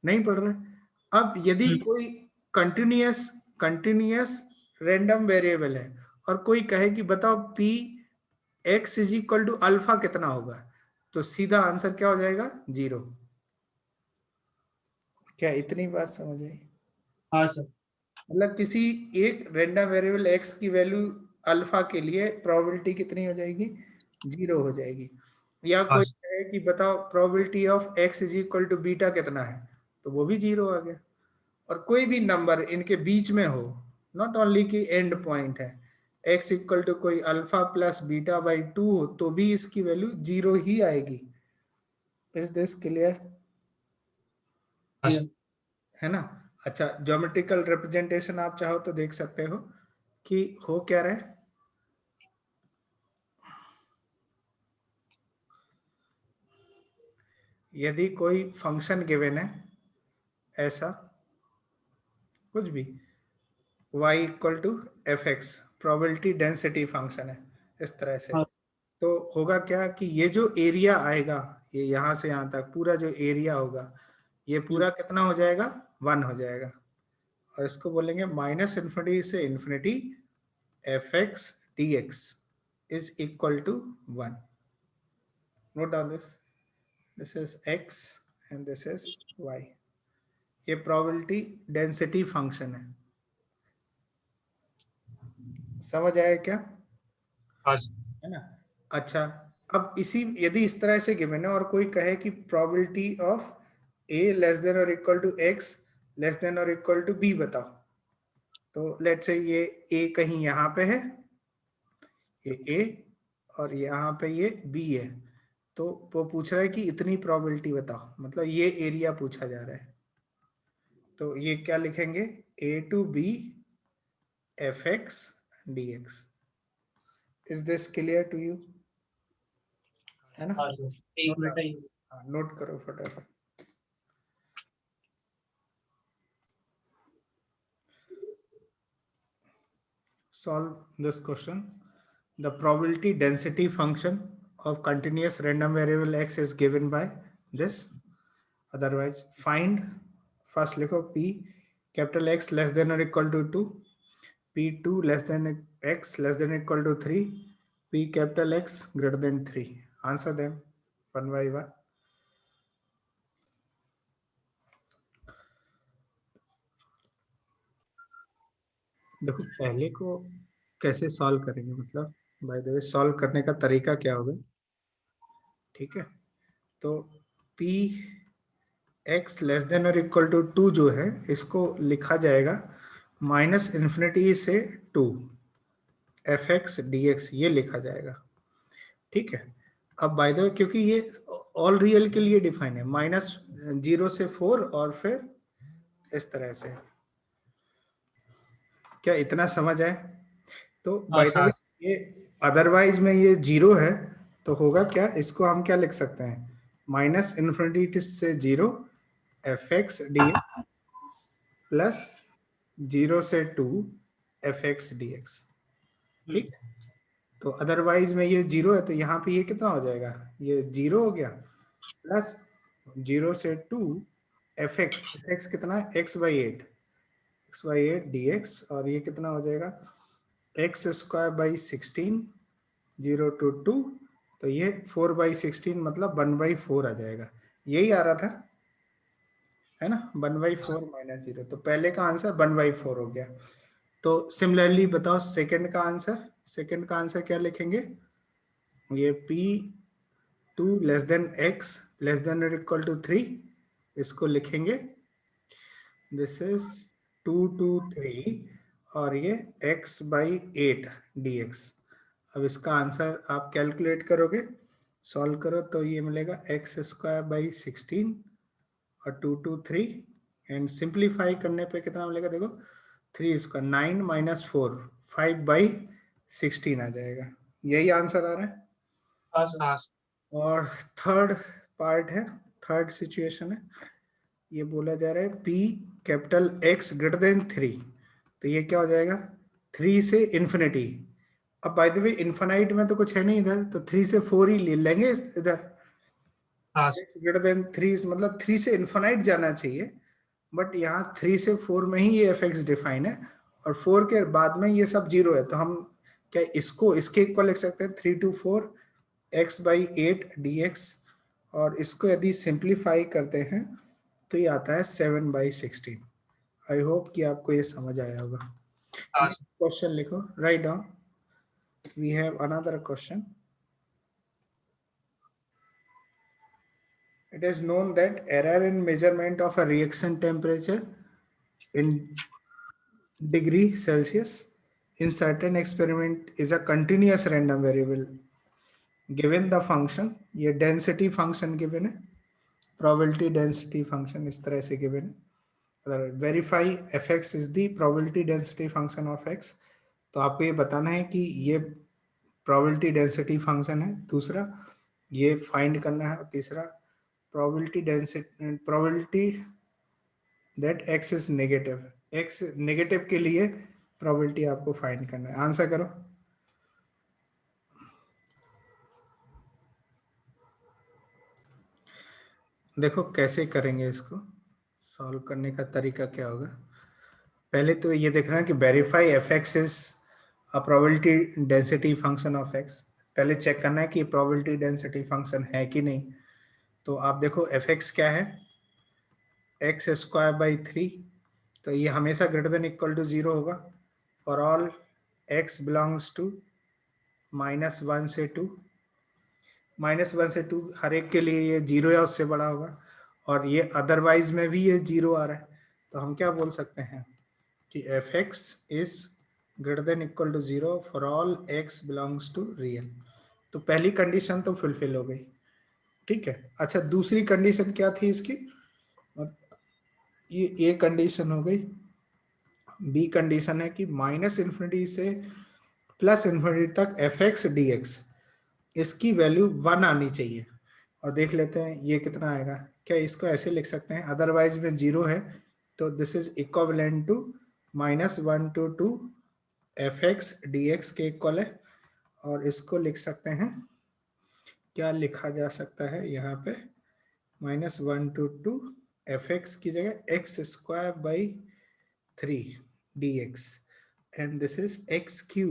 नहीं पड़ रहा है। अब यदि कोई कंटिन्यूअस कंटिन्यूअस रैंडम वेरिएबल है और कोई कहे कि बताओ P x is equal to alpha कितना होगा, तो सीधा आंसर क्या हो जाएगा? 0। क्या इतनी बात समझ आई? हाँ सर। मतलब किसी एक रैंडम वेरिएबल एक्स की वैल्यू अल्फा के लिए प्रोबेबिलिटी कितनी हो जाएगी? 0 हो जाएगी। या हाँ कोई सर। कहे कि बताओ probability of x is equal to beta कितना है, तो वो भी 0 आ गया। और कोई भी नंबर इनके बीच में हो, नॉट ओनली कि एंड पॉइंट है, एक्स इक्वल टू कोई अल्फा प्लस बीटा बाई 2 हो, तो भी इसकी वैल्यू 0 ही आएगी। Is this clear? हाँ सर। है ना? अच्छा, ज्योमेट्रिकल रिप्रेजेंटेशन आप चाहो तो देख सकते हो कि हो क्या रहा है। यदि कोई फंक्शन गिवन है, ऐसा कुछ भी, y equal to f x, probability density function है इस तरह से, हाँ। तो होगा क्या कि ये जो एरिया आएगा, ये यहाँ से यहाँ तक पूरा जो एरिया होगा, ये पूरा कितना हो जाएगा? 1 हो जाएगा। और इसको बोलेंगे माइनस इन्फिनिटी से infinity f x d x is equal to 1। Note down this is x and this is y। ये प्रोबेबिलिटी डेंसिटी फंक्शन है। समझ आया क्या? हाँ सर। है ना? अच्छा, अब इसी यदि इस तरह से गिवन है और कोई कहे कि probability of a less than और equal to x less than और इक्वल टू b बताओ, तो लेट्स से ये a कहीं यहाँ पे है, ये a, और यहाँ पे ये b है, तो वो पूछ रहा है कि इतनी प्रोबेबिलिटी बताओ, मतलब ये एरिया पूछा जा रहा है। तो ये क्या लिखेंगे? a to b f x d x. Is this clear to you? है ना? हाँ सर, एक मिनट है। नोट करो फटाफट। Solve this question. The probability density function of continuous random variable x is given by this. Otherwise, find, first लिखो p capital X less than or equal to 2, p2 less than x less than or equal to 3, p capital X greater than 3. Answer them one by one. देखो, पहले को कैसे solve करेंगे, मतलब by the way solve करने का तरीका क्या होगा, ठीक है? तो p x लेस देन और इक्वल टू 2 जो है, इसको लिखा जाएगा माइनस इन्फिनिटी से 2 एफ एक्स डी एक्स, ये लिखा जाएगा, ठीक है? अब बाय द वे क्योंकि ये ऑल रियल के लिए डिफाइन है, -0 से 4 और फिर इस तरह से। क्या इतना समझ आए? तो हाँ बाय द वे सर। ये अदरवाइज में ये 0 है, तो होगा क्या, इसको हम क्या लिख सकते हैं? माइनस इन्फिनिटी से 0 एफ एक्स डी प्लस 0 से 2 fx dx, ठीक। तो अदरवाइज में ये 0 है तो यहाँ पे ये कितना हो जाएगा, ये 0 हो गया, प्लस 0 से 2 fx कितना है, x/8 dx, और ये कितना हो जाएगा x² 0 to 2, तो ये 4/16 मतलब 1/4 आ जाएगा, यही आ रहा था, है ना, 1/4 - 0, तो पहले का आंसर 1/4 हो गया। तो सिमिलरली बताओ सेकंड का आंसर, सेकंड का आंसर क्या लिखेंगे, ये p2 x <= 3, इसको लिखेंगे दिस इज 2 to 3, और ये x/8 dx। अब इसका आंसर आप कैलकुलेट करोगे, सॉल्व करो तो ये मिलेगा x² 16 और 2 to 3, एंड सिंप्लीफाई करने पे कितना मिलेगा, देखो 3² 9 - 4 5/16 आ जाएगा, यही आंसर आ रहा है। हाँ। और थर्ड पार्ट है, थर्ड सिचुएशन है, ये बोला जा रहा है P(X)3, तो ये क्या हो जाएगा 3 से इन्फिनिटी। अब बाय द वे इन्फिनाइट में तो कुछ है नहीं इधर, तो 3 से 4 ही ले लेंगे इधर, x3 मतलब 3 से इन्फिनाइट जाना चाहिए, बट यहाँ 3 से 4 में ही ये fx डिफाइन है, और 4 के बाद में ये सब 0 है, तो हम क्या इसको इसके इक्वल लिख सकते हैं 3 to 4 x/8 dx, और इसको यदि सिंप्लीफाई करते हैं तो ये आता है 7/16। आई होप कि आपको ये समझ आया होगा। क्वेश्चन लिखो, write down, we have another question. It is known that error in measurement of a reaction temperature in degree Celsius in certain experiment is a continuous random variable given the function, ये density function given है, probability density function इस तरह से given है, verify fx is the probability density function of x, तो आपको ये बताना है कि ये probability density function है, दूसरा ये find करना है, और तीसरा probability that x is negative, x negative के लिए प्रोबेबिलिटी आपको फाइंड करना है, आंसर करो। देखो कैसे करेंगे इसको, सॉल्व करने का तरीका क्या होगा, पहले तो ये देखना है कि verify F x is a probability density function of x, पहले चेक करना है कि प्रोबेबिलिटी डेंसिटी फंक्शन है कि नहीं। तो आप देखो एफ एक्स क्या है, x²/3, तो ये हमेशा ग्रेटर देन इक्वल टू 0 होगा, for all x belongs to -1 से 2, -1 से 2 हर एक के लिए ये 0 या उससे बड़ा होगा, और ये अदरवाइज में भी ये 0 आ रहा है, तो हम क्या बोल सकते हैं कि f x is greater than equal to 0 for all x belongs to real. तो पहली कंडीशन तो फुलफिल हो गई, ठीक है। अच्छा दूसरी कंडीशन क्या थी इसकी, ये ए कंडीशन हो गई, बी कंडीशन है कि -∞ से +∞ तक एफ एक्स डी एक्स इसकी वैल्यू 1 आनी चाहिए, और देख लेते हैं ये कितना आएगा। क्या इसको ऐसे लिख सकते हैं, अदरवाइज में 0 है, तो this is equivalent to -1 to 2 f x d x के इक्वल है, और इसको लिख सकते हैं, क्या लिखा जा सकता है यहाँ पे, -1 to 2 एफ एक्स की जगह x²/3 dx, and this is x³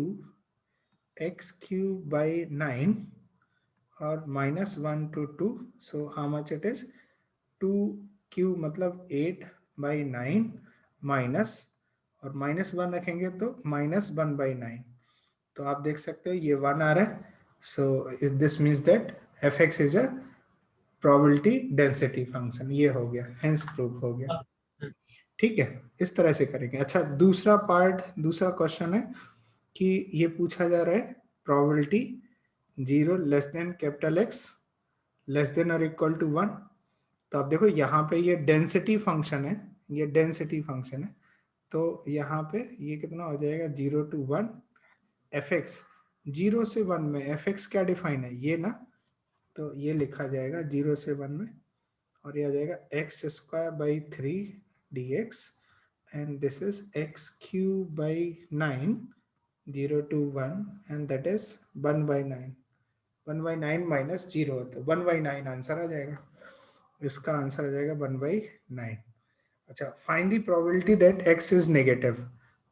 और -1 to 2, so how much it is 2³ मतलब 8/9 माइनस, और -1 रखेंगे तो -1/9, तो आप देख सकते हो ये 1 आ रहा है, so this means that F x is a probability density function, ये हो गया, हेंस प्रूफ हो गया, ठीक है, इस तरह से करेंगे। अच्छा दूसरा पार्ट, दूसरा क्वेश्चन है कि ये पूछा जा रहा है probability 0 less than X less than और इक्वल टू 1, तो आप देखो यहाँ पे ये डेंसिटी फंक्शन है, ये डेंसिटी फंक्शन है, तो यहाँ पे ये कितना हो जाएगा 0 to 1 एफ एक्स, 0 से 1 में एफ एक्स क्या डिफाइन है ये ना, तो ये लिखा जाएगा 0 से 1 में, और ये आ जाएगा x² 3 dx, and this is x cube by 9, 0 to 1, and that is 1 by 9. 1 by 9 minus 0, तो 1 by 9 आंसर आ जाएगा. इसका आंसर आ जाएगा 1 by 9. अच्छा, find the probability that x is negative.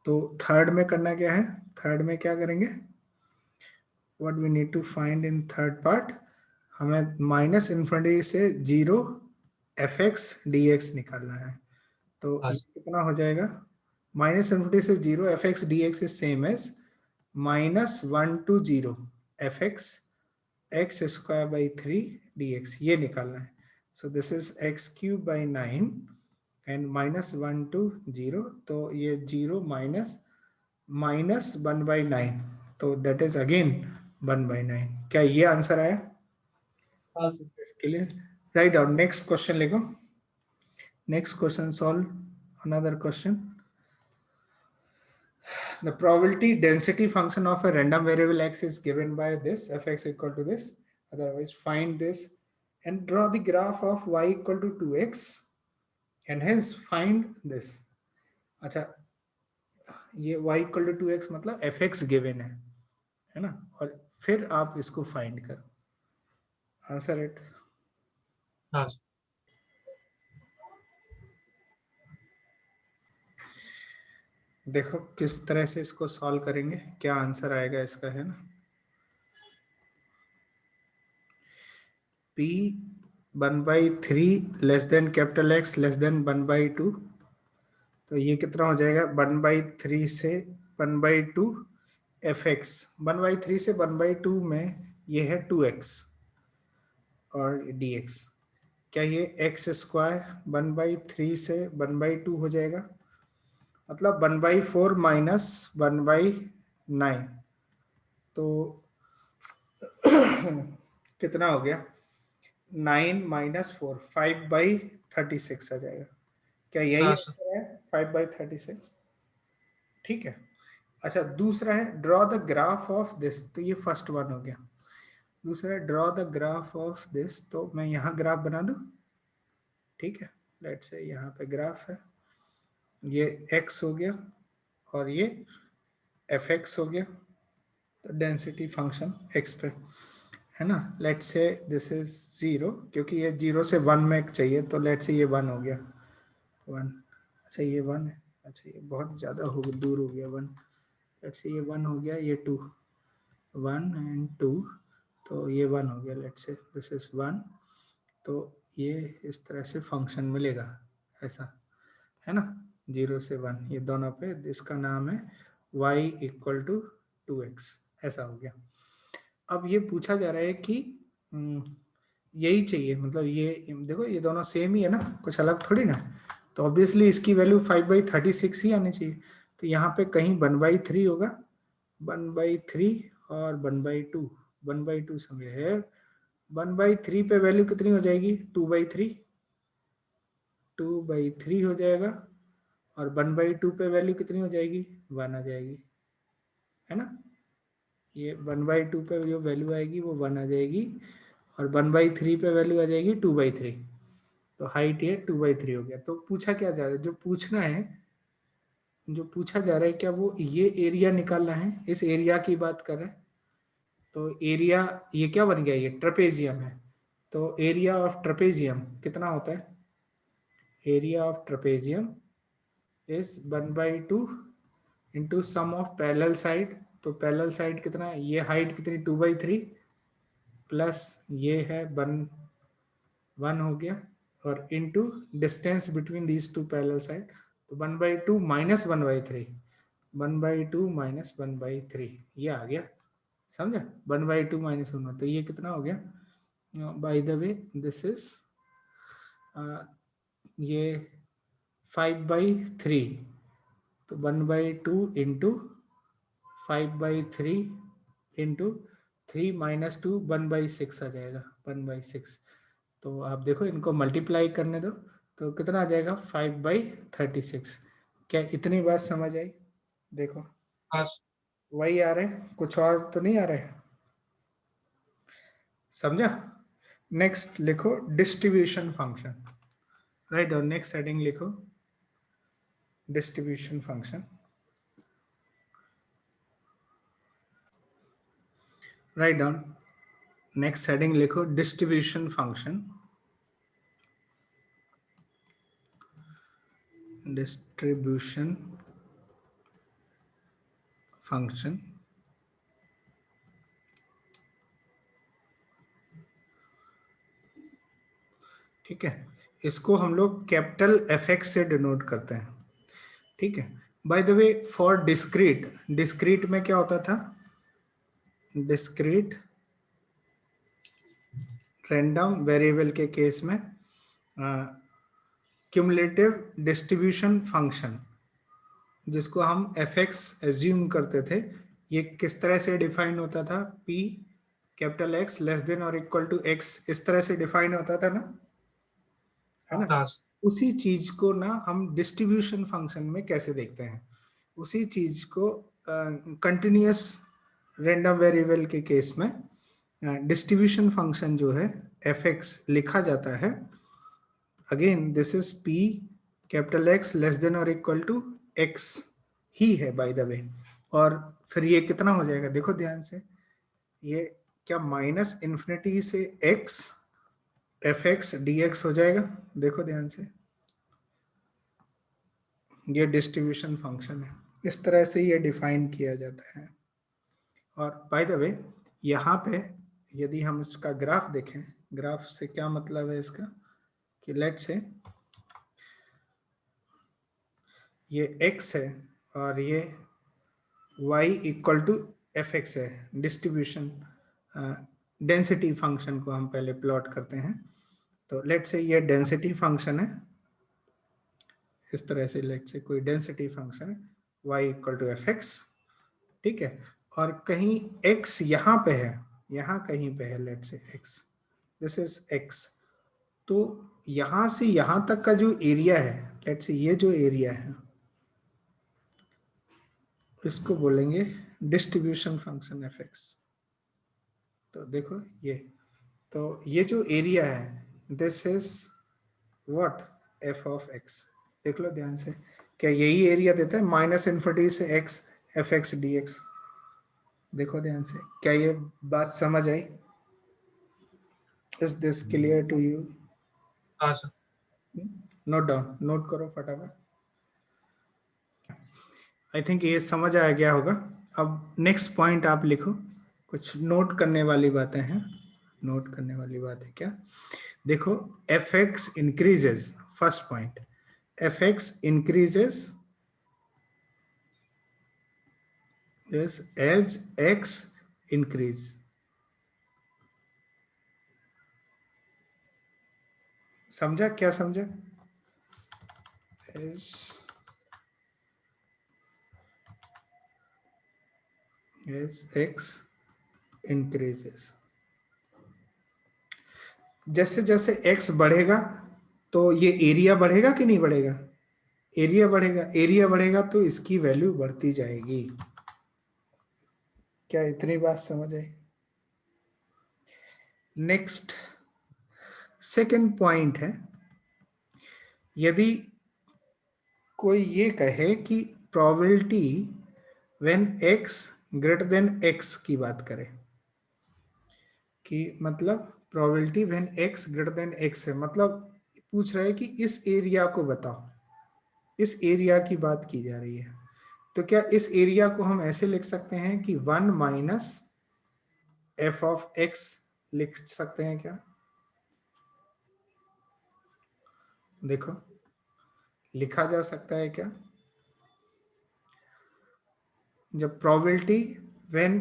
तो थर्ड में करना क्या है? थर्ड में क्या करेंगे? What we need to find in third part, हमें माइनस इन्फिनिटी से 0 fx dx निकालना है. तो ये कितना हो जाएगा? माइनस इन्फिनिटी से 0 fx dx is same as minus 1 to 0 fx x square by 3 dx. ये निकालना है. सो this is x cube by 9 and minus 1 to 0, तो ये 0 माइनस 1 by 9, तो दैट इज अगेन 1 by 9. क्या ये आंसर आया? इसके लिए राइट डाउन. नेक्स्ट क्वेश्चन लिखो. Next question solve. Another question. The probability density function of a random variable x is given by this, fx equal to this. Otherwise, find this and draw the graph of y equal to 2x and hence find this. अच्छा, ये y equal to 2x मतलब fx given है ना, और फिर आप इसको find करो. Answer it. हाँ. देखो किस तरह से इसको सॉल्व करेंगे, क्या आंसर आएगा इसका, है ना. p 1/3 less than capital x less then 1/2, तो ये कितना हो जाएगा? 1/3 से 1/2 fx. 1/3 से 1/2 में ये है 2x और dx. क्या ये x स्क्वायर 1/3 से 1/2 हो जाएगा? मतलब 1/4 माइनस 1/9, तो कितना हो गया? 9 माइनस 4, 5/36 आ जाएगा. क्या यही आंसर है? 5/36. ठीक है. अच्छा, दूसरा है draw the graph of this. तो ये फर्स्ट वन हो गया. दूसरा है draw the graph of this. तो मैं यहाँ ग्राफ बना दूं. ठीक है, लेट्स से यहाँ पे ग्राफ है. ये x हो गया और ये fx हो गया. तो डेंसिटी फंक्शन x पे है ना. लेट्स से दिस इज 0, क्योंकि ये 0 से 1 में चाहिए, तो लेट्स से ये 1 हो गया. 1. अच्छा, ये 1 है. अच्छा, ये बहुत ज़्यादा हो दूर हो गया 1. लेट्स से ये 1 हो गया. ये 2, 1 and 2, तो ये 1 हो गया. Let's say this is 1. तो ये इस तरह से फंक्शन मिलेगा ऐसा, है ना. 0 से 1 ये दोनों पे. इसका नाम है y इक्वल टू 2x. ऐसा हो गया. अब ये पूछा जा रहा है कि यही चाहिए, मतलब ये देखो ये दोनों सेम ही है ना, कुछ अलग थोड़ी ना. तो ऑब्वियसली इसकी वैल्यू 5/36 ही आनी चाहिए. तो यहाँ पे कहीं 1/3 होगा, 1/3 और 1/2. 1/2 समय है. 1/3 पे वैल्यू कितनी हो जाएगी? 2/3. 2/3 हो जाएगा. और 1/2 पे वैल्यू कितनी हो जाएगी? 1 आ जाएगी, है ना. ये 1/2 पे जो वैल्यू आएगी वो 1 आ जाएगी, और 1/3 पे वैल्यू आ जाएगी 2/3. तो हाइट ये 2/3 हो गया. तो पूछा क्या जा रहा है? जो पूछा जा रहा है क्या वो ये एरिया निकालना है? इस एरिया की बात कर रहे हैं. तो एरिया ये क्या बन गया? ये ट्रेपेजियम है. तो एरिया ऑफ ट्रेपेजियम कितना होता है? Area of trapezium is 1/2 into sum of parallel side. तो पैरेलल साइड कितना है? ये हाइट कितनी? 2/3 प्लस ये है 1 हो गया, और into distance between these two parallel side. तो 1/2 माइनस 1/3. 1/2 माइनस 1/3 ये आ गया. समझा? 1/2 माइनस 1, तो ये कितना हो गया? By the way this is ये 5/3. तो 1/2 इंटू 5/3 इंटू 3 माइनस 2 1/6 आ जाएगा. 1/6. तो आप देखो इनको मल्टीप्लाई करने दो, तो कितना आ जाएगा? 5/36. क्या इतनी बात समझ आई? देखो वही आ रहे हैं, कुछ और तो नहीं आ रहे. समझा? नेक्स्ट लिखो डिस्ट्रीब्यूशन फंक्शन. राइट, और नेक्स्ट हेडिंग लिखो distribution function, right down. Next heading लिखो डिस्ट्रीब्यूशन फंक्शन, डिस्ट्रीब्यूशन फंक्शन। ठीक है, इसको हम लोग कैपिटल FX से डिनोट करते हैं। ठीक है, by the way for discrete, discrete में क्या होता था, डिस्क्रीट रैंडम वेरिएबल के केस में क्यूमुलेटिव डिस्ट्रीब्यूशन फंक्शन, जिसको हम FX एज्यूम करते थे, ये किस तरह से डिफाइन होता था, P capital X less than और इक्वल टू X, इस तरह से डिफाइन होता था ना, है ना। हाँ उसी चीज को ना हम डिस्ट्रीब्यूशन फंक्शन में कैसे देखते हैं, उसी चीज को कंटिन्यूअस रैंडम वेरिएबल के केस में डिस्ट्रीब्यूशन फंक्शन जो है FX लिखा जाता है। Again this is P capital X less than और इक्वल टू X ही है बाय द वे। और फिर ये कितना हो जाएगा, देखो ध्यान से, ये क्या माइनस इन्फिनिटी से x FX dx हो जाएगा, देखो ध्यान से, ये डिस्ट्रीब्यूशन फंक्शन है, इस तरह से ये डिफाइन किया जाता है। और बाय द वे यहाँ पे यदि हम इसका ग्राफ देखें, ग्राफ से क्या मतलब है इसका, कि लेट से ये x है और ये y इक्वल टू FX है, डिस्ट्रीब्यूशन डेंसिटी फंक्शन को हम पहले प्लॉट करते हैं। तो लेट से ये डेंसिटी फंक्शन है, इस तरह से लेट से कोई डेंसिटी फंक्शन है y इक्वल टू FX, ठीक है, और कहीं x यहाँ पे है, यहाँ कहीं पे है, लेट से x, दिस इज x। तो यहाँ से यहाँ तक का जो एरिया है, लेट से ये जो एरिया है, इसको बोलेंगे डिस्ट्रीब्यूशन फंक्शन FX। तो देखो ये, तो ये जो एरिया है this is what, f of x। देख लो ध्यान से, क्या यही एरिया देता है माइनस इन्फिनिटी से x FX dx। देखो ध्यान से, क्या ये बात समझ आई, is this clear to you? Sir. Note down, note करो फटाफट। आई थिंक ये समझ आ गया होगा। अब नेक्स्ट पॉइंट आप लिखो, कुछ नोट करने वाली बातें हैं, नोट करने वाली बात है क्या, देखो FX increases, first point, FX increases is as x increase। समझा, क्या समझा, as x increases, जैसे जैसे x बढ़ेगा तो ये एरिया बढ़ेगा कि नहीं बढ़ेगा, एरिया बढ़ेगा, एरिया बढ़ेगा तो इसकी वैल्यू बढ़ती जाएगी। क्या इतनी बात समझ आई? नेक्स्ट सेकंड पॉइंट है, यदि कोई ये कहे कि probability when x greater then x की बात करें, कि मतलब probability when x greater then x है, मतलब पूछ रहा है कि इस एरिया को बताओ, इस एरिया की बात की जा रही है। तो क्या इस एरिया को हम ऐसे लिख सकते हैं कि 1 माइनस f ऑफ x लिख सकते हैं क्या, देखो लिखा जा सकता है क्या, जब probability when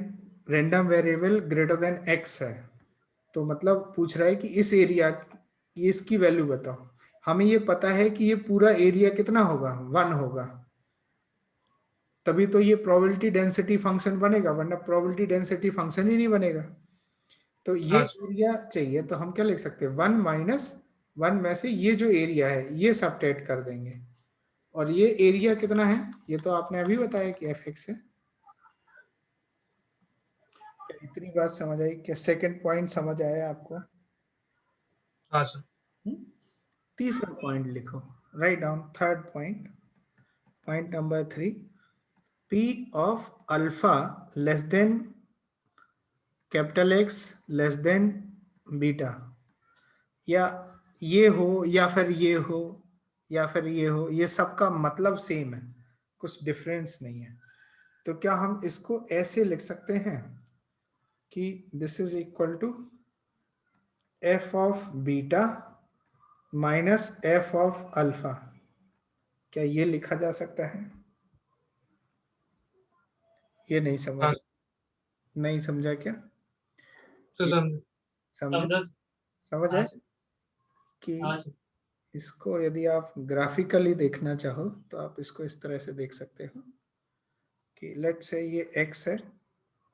random variable greater than x है, तो मतलब पूछ रहा है कि इस एरिया, ये इसकी वैल्यू बताओ। हमें ये पता है कि ये पूरा एरिया कितना होगा, 1 होगा, तभी तो ये प्रोबेबिलिटी डेंसिटी फंक्शन बनेगा, वरना प्रोबेबिलिटी डेंसिटी फंक्शन ही नहीं बनेगा। तो ये एरिया चाहिए, तो हम क्या लिख सकते हैं, 1 माइनस 1 में से ये जो एरिया है ये सबट्रैक्ट कर देंगे, और ये एरिया कितना है, ये तो आपने अभी बताया कि FX है। क्या इतनी बात समझ आई, क्या सेकंड पॉइंट समझ आया आपको? हाँ सर। तीसरा पॉइंट लिखो, write down third point, point number 3, P of alpha less then capital X less than beta, या ये हो या फिर ये हो या फिर ये हो, ये सबका मतलब सेम है, कुछ डिफरेंस नहीं है। तो क्या हम इसको ऐसे लिख सकते हैं कि this is equal to f of beta minus f of alpha? क्या ये लिखा जा सकता है? ये नहीं समझ, हाँ नहीं समझा क्या? तो ये समझ समझे, समझा। समझ हाँ आए सर। कि हाँ सर। इसको यदि आप ग्राफिकली देखना चाहो तो आप इसको इस तरह से देख सकते हो कि लेट्स से ये x है,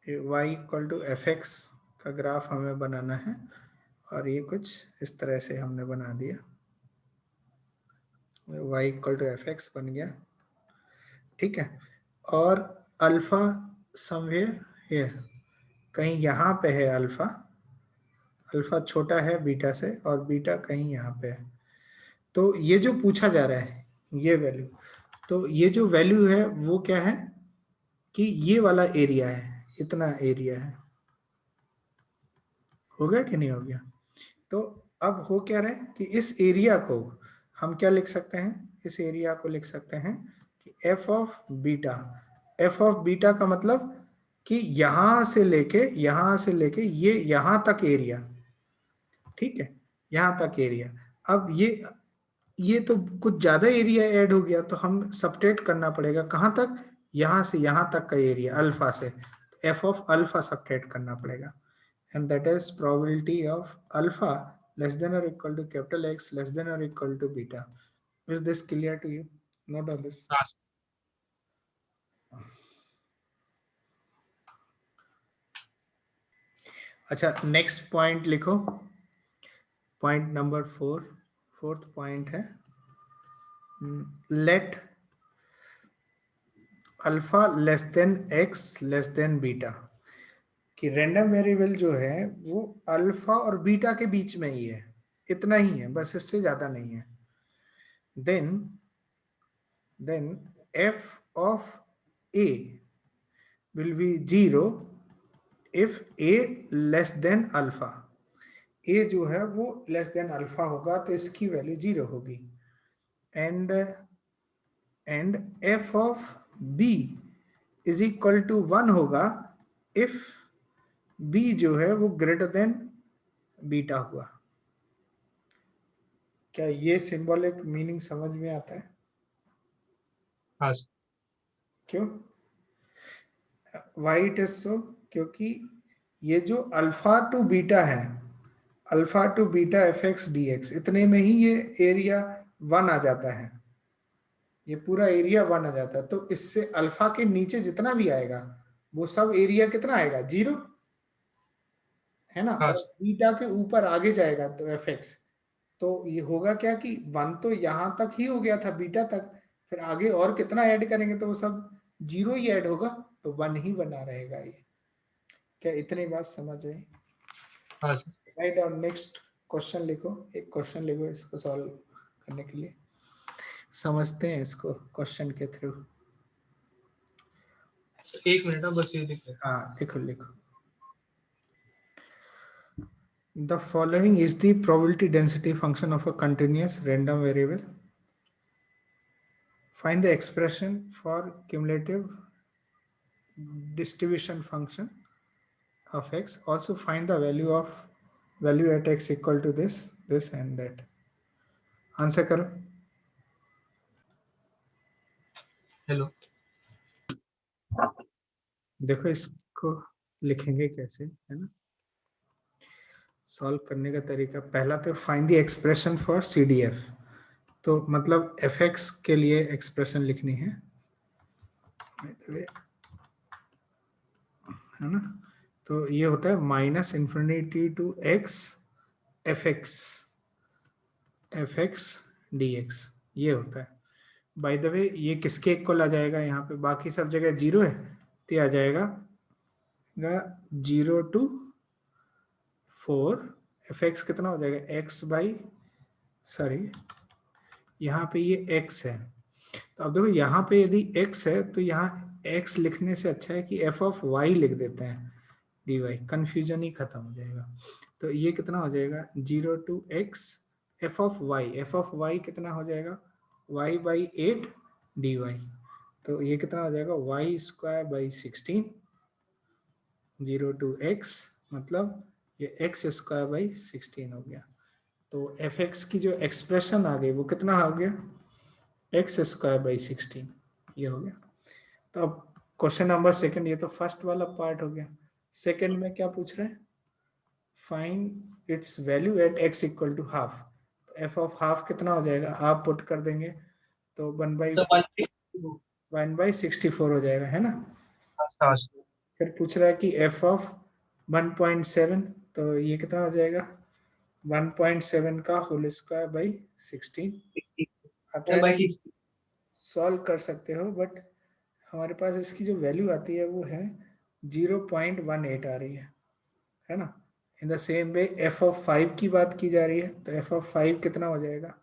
ये y equal to f x का ग्राफ हमें बनाना है, और ये कुछ इस तरह से हमने बना दिया, y equal to f x बन गया, ठीक है। और अल्फा समवेयर हियर, कहीं यहाँ पे है अल्फा, अल्फा छोटा है बीटा से, और बीटा कहीं यहाँ पे है। तो ये जो पूछा जा रहा है ये वैल्यू, तो ये जो वैल्यू है वो क्या है कि ये वाला एरिया है, इतना एरिया है। हो गया कि नहीं हो गया? तो अब हो क्या रहा है कि इस एरिया को हम क्या लिख सकते हैं, इस एरिया को लिख सकते हैं कि F of beta, F of beta का मतलब कि यहां से लेके ये यहां तक एरिया, ठीक है, यहां तक एरिया। अब ये तो कुछ ज्यादा एरिया ऐड हो गया, तो हम सबट्रैक्ट करना पड़ेगा कहां तक, यहां से यहां तक का एरिया अल्फा से, एफ ऑफ अल्फा सबट्रैक्ट करना पड़ेगा, and that is probability of alpha less than or equal to capital X less than or equal to beta. Is this clear to you? Note on this. हाँ sir. अच्छा, next point लिखो, point number 4, fourth point है, let alpha less then x less than beta, कि random variable जो है वो alpha और beta के बीच में ही है, इतना ही है बस, इससे ज्यादा नहीं है। then f of a will be 0 if a less than alpha, a जो है वो लेस देन अल्फा होगा तो इसकी वैल्यू 0 होगी, and f of b is equal to 1 होगा इफ b जो है वो ग्रेटर देन बीटा हुआ। क्या ये सिंबॉलिक मीनिंग समझ में आता है? हाँ सर। क्यों? वाई इट इज सो, क्योंकि ये जो अल्फा टू बीटा है, alpha to beta f x d x, इतने में ही ये एरिया 1 आ जाता है, ये पूरा एरिया 1 आ जाता है। तो इससे अल्फा के नीचे जितना भी आएगा वो सब एरिया कितना आएगा, 0, है ना। हाँ और सर। बीटा के ऊपर आगे जाएगा तो एफ एक्स, तो ये होगा क्या कि 1 तो यहाँ तक ही हो गया था बीटा तक, फिर आगे और कितना ऐड करेंगे तो वो सब 0 ही ऐड होगा, तो 1 ही बना रहेगा ये। क्या इतनी बात समझ आई? हाँ सर। राइट, और नेक्स्ट क्वेश्चन लिखो, एक क्वेश्चन लिखो इसको सॉल्व करने के लिए, समझते हैं इसको क्वेश्चन के थ्रू। एक मिनट बस ये लिख लें। हाँ लिखो लिखो। The following is the probability density function of a continuous random variable. Find the expression for cumulative distribution function of x. Also find the value at x equal to this and that. Answer करो। Hello. देखो इसको लिखेंगे कैसे, है ना। Solve करने का तरीका, पहला तो find the expression for CDF, तो मतलब fx के लिए एक्सप्रेशन लिखनी है ना। तो ये होता है minus infinity to x f x d x, ये होता है। बाय द वे ये किसके इक्वल आ जाएगा, यहाँ पे बाकी सब जगह 0 है, तो आ जाएगा 0 to 4, एफ एक्स कितना हो जाएगा x बाई, सॉरी यहाँ पे ये x है, तो अब देखो यहाँ पे यदि x है तो यहाँ x लिखने से अच्छा है कि f ऑफ y लिख देते हैं, dy, कंफ्यूजन ही खत्म हो जाएगा। तो ये कितना हो जाएगा 0 to x f of y कितना हो जाएगा y by 8 dy। तो ये कितना हो जाएगा y square by 16, 0 to x मतलब ये x स्क्वायर बाई 16 हो गया। तो fx की जो एक्सप्रेशन आ गई वो कितना हो गया x स्क्वायर बाई 16, ये हो गया। तो अब क्वेश्चन नंबर सेकंड, ये तो फर्स्ट वाला पार्ट हो गया। सेकंड में क्या पूछ रहे हैं, find its value at x equal to half. तो f ऑफ हाफ कितना हो जाएगा, आप पुट कर देंगे तो 1/64 हो जाएगा, है ना। फिर पूछ रहा है कि f ऑफ 1.7, तो ये कितना हो जाएगा 1.7 का होल स्क्वायर बाई 16। आप चाहे सॉल्व कर सकते हो, बट हमारे पास इसकी जो वैल्यू आती है वो है 0.18 आ रही है ना। In the same way f of 5 की बात की जा रही है, तो f ऑफ 5 कितना हो जाएगा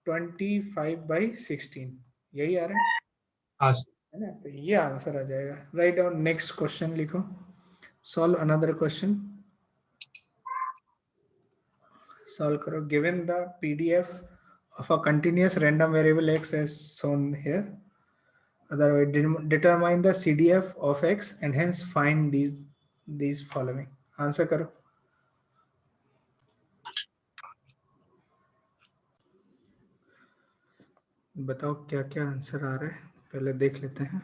25/16, यही आ रहा है ना। तो ये आंसर आ जाएगा। राइट डाउन नेक्स्ट क्वेश्चन लिखो, सॉल्व अनदर क्वेश्चन, सॉल्व करो। Given the PDF of a continuous random variable x as shown here, otherwise determine the CDF of x and hence find these following। Answer करो। बताओ क्या क्या answer आ रहा है, पहले देख लेते हैं।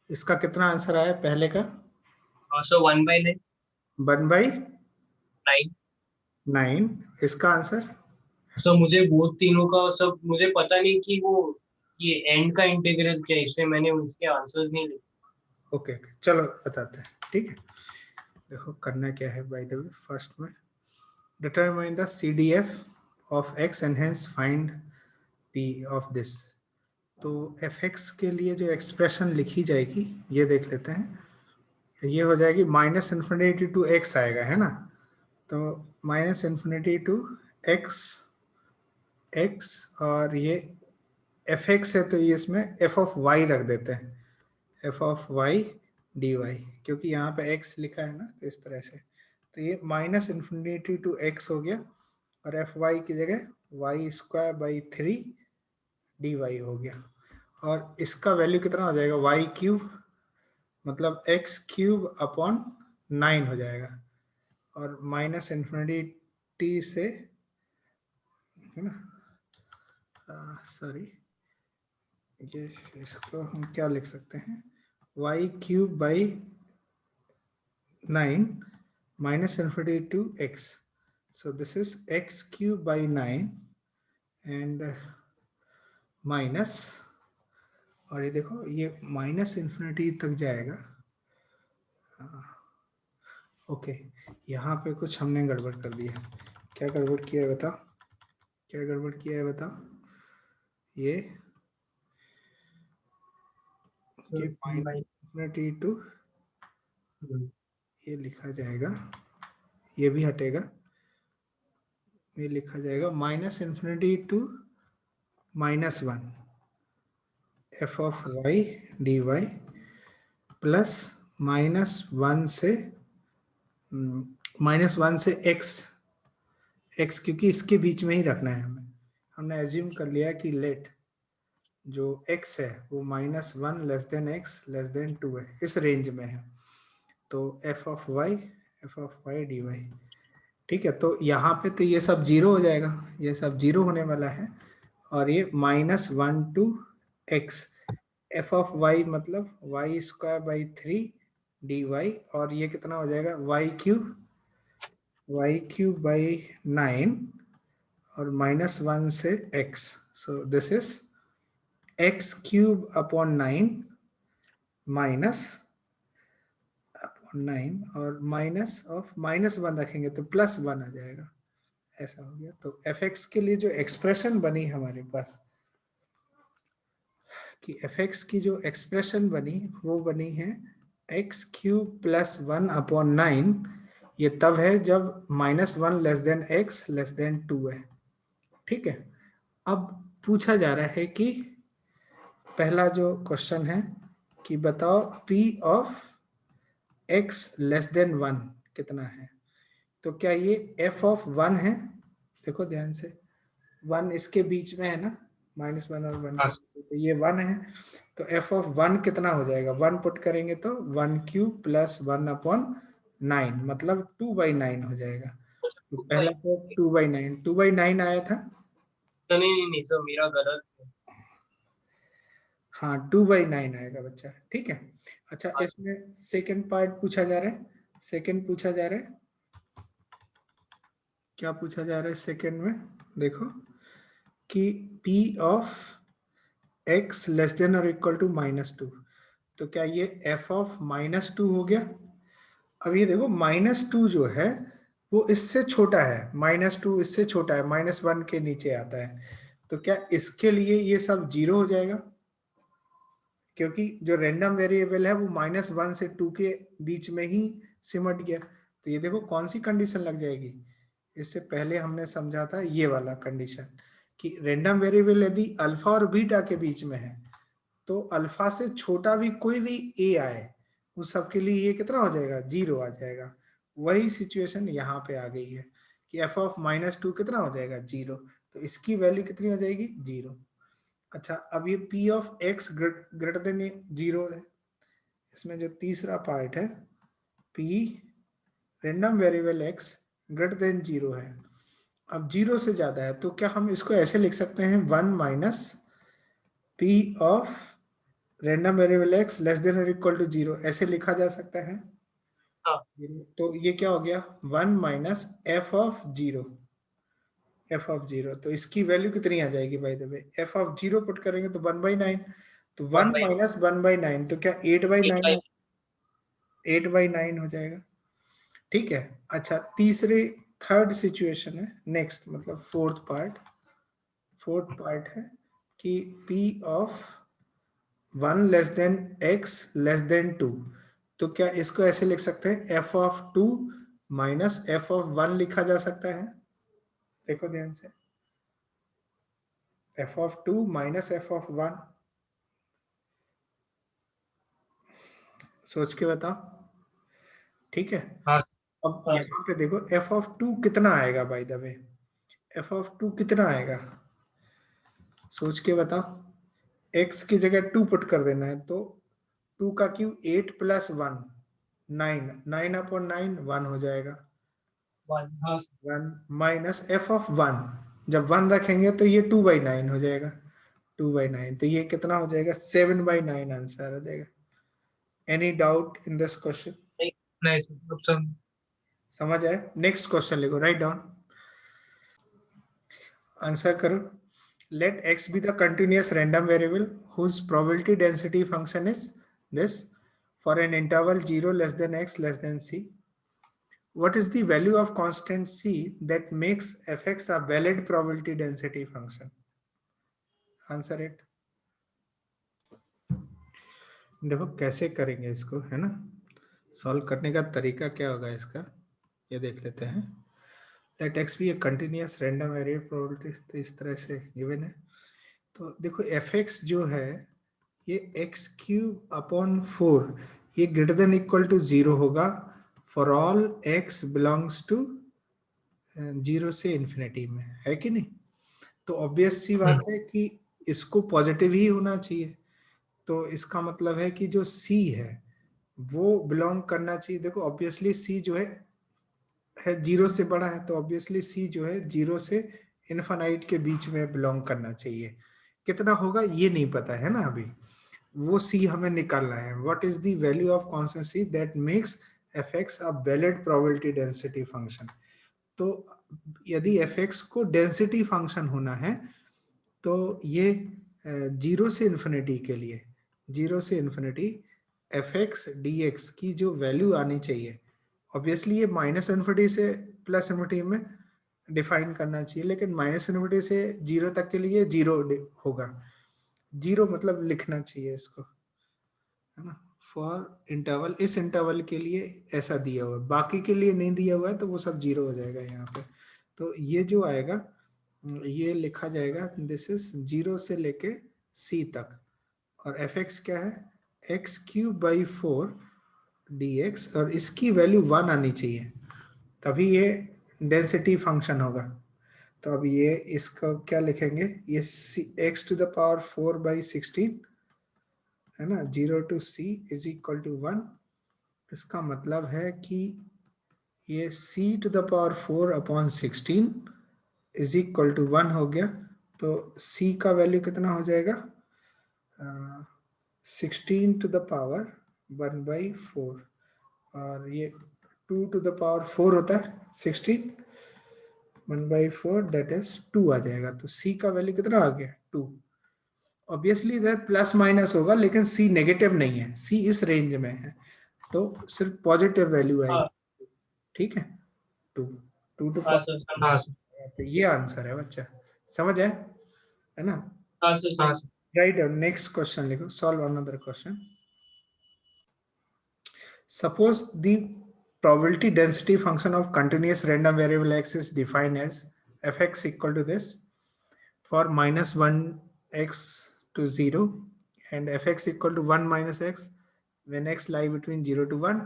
इसका कितना आंसर आया पहले का, सो 1/9। 1/9। इसका आंसर सो मुझे वो तीनों का सब मुझे पता नहीं कि वो ये एंड का इंटीग्रल क्या है, इसलिए मैंने उसके आंसर्स नहीं लिखे। ओके चलो बताते हैं, ठीक है। देखो करना क्या है, बाय द वे फर्स्ट में determine the CDF of x and hence find p of this. तो fx के लिए जो एक्सप्रेशन लिखी जाएगी ये देख लेते हैं। ये हो जाएगी -∞ टू x आएगा, है ना। तो -∞ टू x और ये fx है तो ये इसमें f ऑफ y रख देते हैं, f ऑफ y dy, क्योंकि यहाँ पे x लिखा है ना, तो इस तरह से। तो ये -∞ टू x हो गया और fy की जगह y स्क्वायर बाई 3 dy हो गया। और इसका वैल्यू कितना हो जाएगा y क्यूब, मतलब x क्यूब अपॉन 9 हो जाएगा। और -∞ से, है ना, सॉरी ये इसको हम क्या लिख सकते हैं, y cube by 9 -∞ to x, so this is x cube by 9 and minus, और ये देखो ये -∞ तक जाएगा। ओके यहाँ पे कुछ हमने गड़बड़ कर दिया। क्या गड़बड़ किया है बताओ, क्या गड़बड़ किया है बताओ। ये -∞ टू ये लिखा जाएगा, ये भी हटेगा, ये लिखा जाएगा -∞ to -1 f of y dy plus -1 से -1 से x क्योंकि इसके बीच में ही रखना है हमें। हमने एज्यूम कर लिया कि लेट जो x है वो -1 less than x less then 2 है, इस रेंज में है। तो f ऑफ y dy, ठीक है। तो यहाँ पे तो ये सब जीरो हो जाएगा, ये सब जीरो होने वाला है। और ये -1 to x, f of y मतलब y स्क्वायर बाई 3 dy, और ये कितना हो जाएगा y क्यूब बाई 9 और -1 से x, so this is x cube upon 9 minus upon 9 और माइनस ऑफ -1 रखेंगे तो +1 आ जाएगा, ऐसा हो गया। तो fx के लिए जो एक्सप्रेशन बनी हमारे पास, कि fx की जो एक्सप्रेशन बनी वो बनी है x क्यूब +1 अपॉन 9, ये तब है जब -1 less than x less then 2 है, ठीक है। अब पूछा जा रहा है कि पहला जो क्वेश्चन है कि बताओ p of x less than 1 कितना है। तो क्या ये f ऑफ 1 है? देखो ध्यान से, 1 इसके बीच में है ना, -1 और 1 के हाँ बीच में, तो ये 1 है। तो f ऑफ 1 कितना हो जाएगा? 1 पुट करेंगे तो 1³ प्लस 1/9, मतलब 2/9 हो जाएगा। तो पहला तो 2/9, 2/9 आया था। नहीं नहीं नहीं सर, मेरा गलत है। हाँ 2/9 आएगा बच्चा, ठीक है। अच्छा, हाँ सर। इसमें सेकंड पार्ट पूछा जा रहा है। सेकंड पूछा जा रहा है, क्या पूछा जा रहा है सेकंड में? देखो कि p of x less than और इक्वल टू -2, तो क्या ये f ऑफ -2 हो गया? अब ये देखो -2 जो है वो इससे छोटा है, -2 इससे छोटा है, -1 के नीचे आता है। तो क्या इसके लिए ये सब जीरो हो जाएगा? क्योंकि जो रैंडम वेरिएबल है वो -1 से 2 के बीच में ही सिमट गया। तो ये देखो कौन सी कंडीशन लग जाएगी। इससे पहले हमने समझा था ये वाला कंडीशन कि रैंडम वेरिएबल यदि अल्फा और बीटा के बीच में है तो अल्फा से छोटा भी कोई भी ए आए उस सब के लिए ये कितना हो जाएगा? जीरो आ जाएगा। वही सिचुएशन यहाँ पे आ गई है कि f ऑफ -2 कितना हो जाएगा? जीरो। तो इसकी वैल्यू कितनी हो जाएगी? जीरो। अच्छा, अब ये p of x greater than zero है। इसमें जो तीसरा पार्ट है p random variable x greater than zero है। अब जीरो से ज्यादा है तो क्या हम इसको ऐसे लिख सकते हैं 1 minus p of random variable x less than और इक्वल टू जीरो, ऐसे लिखा जा सकता है। हाँ तो ये क्या हो गया? 1 minus f of zero, F of zero. तो इसकी वैल्यू कितनी आ जाएगी by the way? F of zero put करेंगे तो 1/9, तो 1 1/9। माइनस 1/9, तो क्या 8/9 हो? 8/9 हो जाएगा, ठीक है। अच्छा, तीसरे थर्ड सिचुएशन है, नेक्स्ट मतलब फोर्थ पार्ट है कि p of 1 less than x less then 2, तो क्या इसको ऐसे लिख सकते हैं? f of 2 minus f of 1 लिखा जा सकता है। देखो ध्यान से, f of 2 minus f of 1, सोच के बताओ, ठीक है। हाँ अब हाँ सर। यहाँ पे देखो f ऑफ 2 कितना आएगा by the way? f of 2 कितना आएगा? सोच के बताओ। x की जगह 2 पुट कर देना है, तो 2 का क्यूब 8 प्लस 1 9, 9/9 1 हो जाएगा। 1। हाँ सर। 1 माइनस एफ ऑफ 1, जब 1 रखेंगे तो ये 2/9 हो जाएगा। 2/9, तो ये कितना हो जाएगा? 7/9 आंसर हो जाएगा। Any doubt in this question? नहीं नहीं सर, अब सब। समझ आए? नेक्स्ट क्वेश्चन लिखो, राइट डाउन, आंसर करो। Let x be the continuous random variable whose probability density function is this for an interval 0 less than x less than c. What is the value of constant c that makes fx a valid probability density function? Answer it. देखो कैसे करेंगे इसको, है ना। Solve करने का तरीका क्या होगा इसका, ये देख लेते हैं। Let x be a continuous random variable probability, तो इस तरह से गिवन है। तो देखो एफ एक्स जो है ये x³ ये greater than equal to zero होगा for all x belongs to 0 से इन्फिनिटी में, है कि नहीं। तो ऑब्वियस सी बात है कि इसको पॉजिटिव ही होना चाहिए। तो इसका मतलब है कि जो c है वो बिलोंग करना चाहिए। देखो ऑब्वियसली c जो है 0 से बड़ा है, तो ऑब्वियसली c जो है 0 से इनफाइनाइट के बीच में बिलोंग करना चाहिए। कितना होगा ये नहीं पता है ना अभी, वो c हमें निकालना है। What is the value of constant c that makes fx a valid probability density function. तो यदि fx को डेंसिटी फंक्शन होना है तो ये 0 से इन्फिनिटी के लिए, 0 से infinity f x d x की जो वैल्यू आनी चाहिए, ऑब्वियसली ये माइनस इन्फिनिटी से प्लस इन्फिनिटी में डिफाइन करना चाहिए, लेकिन माइनस इन्फिनिटी से 0 तक के लिए 0 होगा। 0 मतलब लिखना चाहिए इसको, है ना। फॉर इंटरवल, इस इंटरवल के लिए ऐसा दिया हुआ है, बाकी के लिए नहीं दिया हुआ है तो वो सब 0 हो जाएगा यहाँ पे। तो ये जो आएगा ये लिखा जाएगा, दिस इज 0 से लेके c तक, और एफ एक्स क्या है, एक्स क्यूब बाई 4 dx, और इसकी वैल्यू 1 आनी चाहिए, तभी ये डेंसिटी फंक्शन होगा। तो अब ये इसका क्या लिखेंगे, ये एक्स टू द पावर 4/16 है ना, 0 to c is equal to 1। इसका मतलब है कि ये c to the power 4/16 is equal to 1 हो गया। तो c का वैल्यू कितना हो जाएगा, 16 टू द पावर 1/4, और ये 2 टू द पावर 4 होता है, 16 1/4 दैट इज 2 आ जाएगा। तो c का वैल्यू कितना आ गया, 2। ऑब्वियसली इधर प्लस माइनस होगा, लेकिन c नेगेटिव नहीं है, c इस रेंज में है, तो सिर्फ पॉजिटिव वैल्यू हाँ आएगी। ठीक है, 2 2 टू हाँ सर, हाँ सर, तो ये आंसर है बच्चा, समझ आए, है ना। हाँ सर, हाँ सर। राइट, नेक्स्ट क्वेश्चन लिखो, solve another question. Suppose the probability density function of continuous random variable x is defined as fx equal to this for -1 x to 0 and fx equal to 1 minus x when x lie between 0 to 1,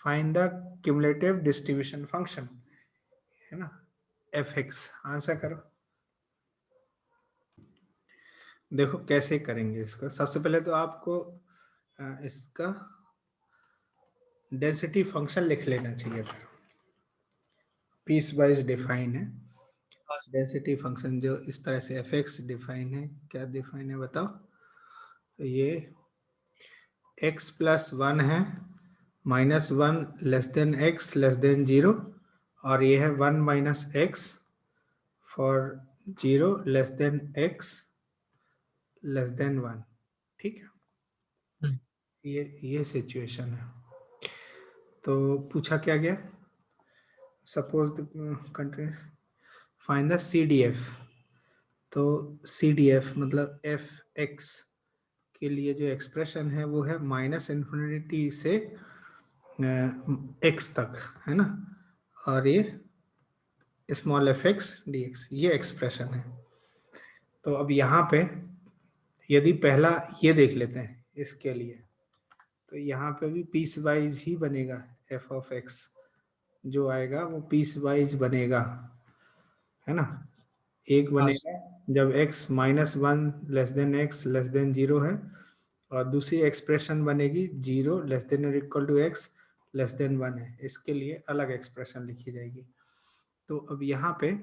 find the cumulative distribution function, है ना। fx answer करो। देखो कैसे करेंगे इसको, सबसे पहले तो आपको इसका डेंसिटी फंक्शन लिख लेना चाहिए था, पीस वाइज डिफाइन है हाँ सर। डेंसिटी फंक्शन, जो इस तरह से एफ एक्स डिफाइन है। क्या डिफाइन है बताओ, तो ये x प्लस 1 है, -1 less than x less than 0, और ये है 1 minus x for 0 less than x less than 1। ठीक है, हम्म, ये सिचुएशन है। तो पूछा क्या गया, suppose the countries find the C D F. तो सी डी एफ मतलब एफ एक्स के लिए जो एक्सप्रेशन है वो है -इन्फिनिटी से एक्स तक, है ना, और ये small F x d x, ये एक्सप्रेशन है। तो अब यहाँ पे यदि पहला ये देख लेते हैं इसके लिए, तो यहाँ पे भी पीस वाइज ही बनेगा, एफ ऑफ एक्स जो आएगा वो पीस वाइज बनेगा, है ना। एक हाँ सर, बनेगा जब x -1 less than x less than 0 है, और दूसरी एक्सप्रेशन बनेगी 0 लेस देन और equal to x less than 1 है, इसके लिए अलग एक्सप्रेशन लिखी जाएगी। तो अब यहाँ पे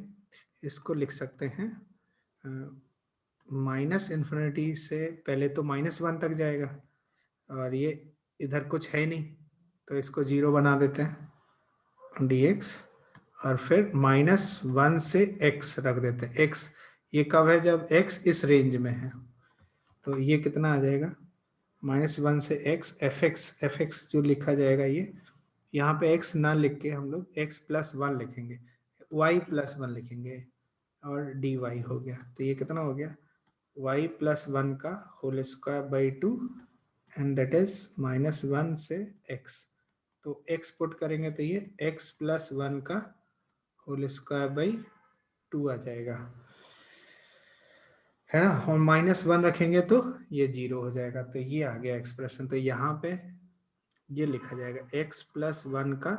इसको लिख सकते हैं, -इन्फिनिटी से पहले तो -1 तक जाएगा, और ये इधर कुछ है नहीं, तो इसको 0 बना देते हैं dx, और फिर -1 से x रख देते हैं। x ये कब है, जब x इस रेंज में है, तो ये कितना आ जाएगा, -1 से x एफ एक्स जो लिखा जाएगा, ये यहाँ पे x ना लिख के हम लोग x प्लस 1 लिखेंगे, y प्लस 1 लिखेंगे, और dy हो गया। तो ये कितना हो गया, y प्लस 1 का whole square by 2, and that is -1 से x। तो x पुट करेंगे तो ये x प्लस 1 का होल स्क्वायर बाई 2 आ जाएगा, है ना, और -1 रखेंगे तो ये 0 हो जाएगा। तो ये आ गया एक्सप्रेशन। तो यहाँ पे ये लिखा जाएगा x प्लस 1 का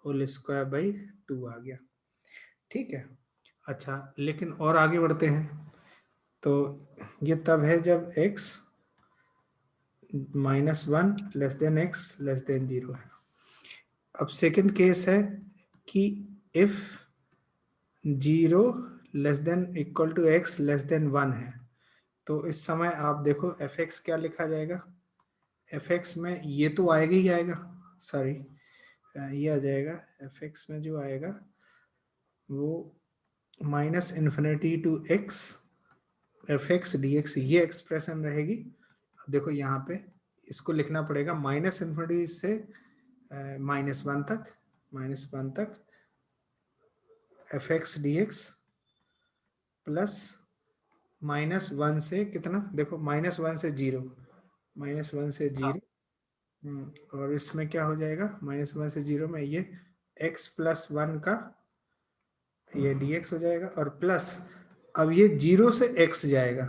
होल स्क्वायर बाई 2 आ गया। ठीक है, अच्छा लेकिन और आगे बढ़ते हैं। तो ये तब है जब x -1 less than x less than 0 है। अब सेकंड केस है कि if 0 less than equal to x less than 1 है, तो इस समय आप देखो एफ एक्स क्या लिखा जाएगा, एफ एक्स में ये तो आएगा ही आएगा, सॉरी ये आ जाएगा, एफ एक्स में जो आएगा वो -infinity to x f x d x, ये एक्सप्रेशन रहेगी। अब देखो यहाँ पे इसको लिखना पड़ेगा -इन्फिनिटी से -1 तक, -1 तक F x d x plus -1 से कितना, देखो -1 से 0, -1 से 0, और इसमें क्या हो जाएगा, -1 से 0 में ये x प्लस 1 का ये dx हो जाएगा, और प्लस अब ये 0 से x जाएगा,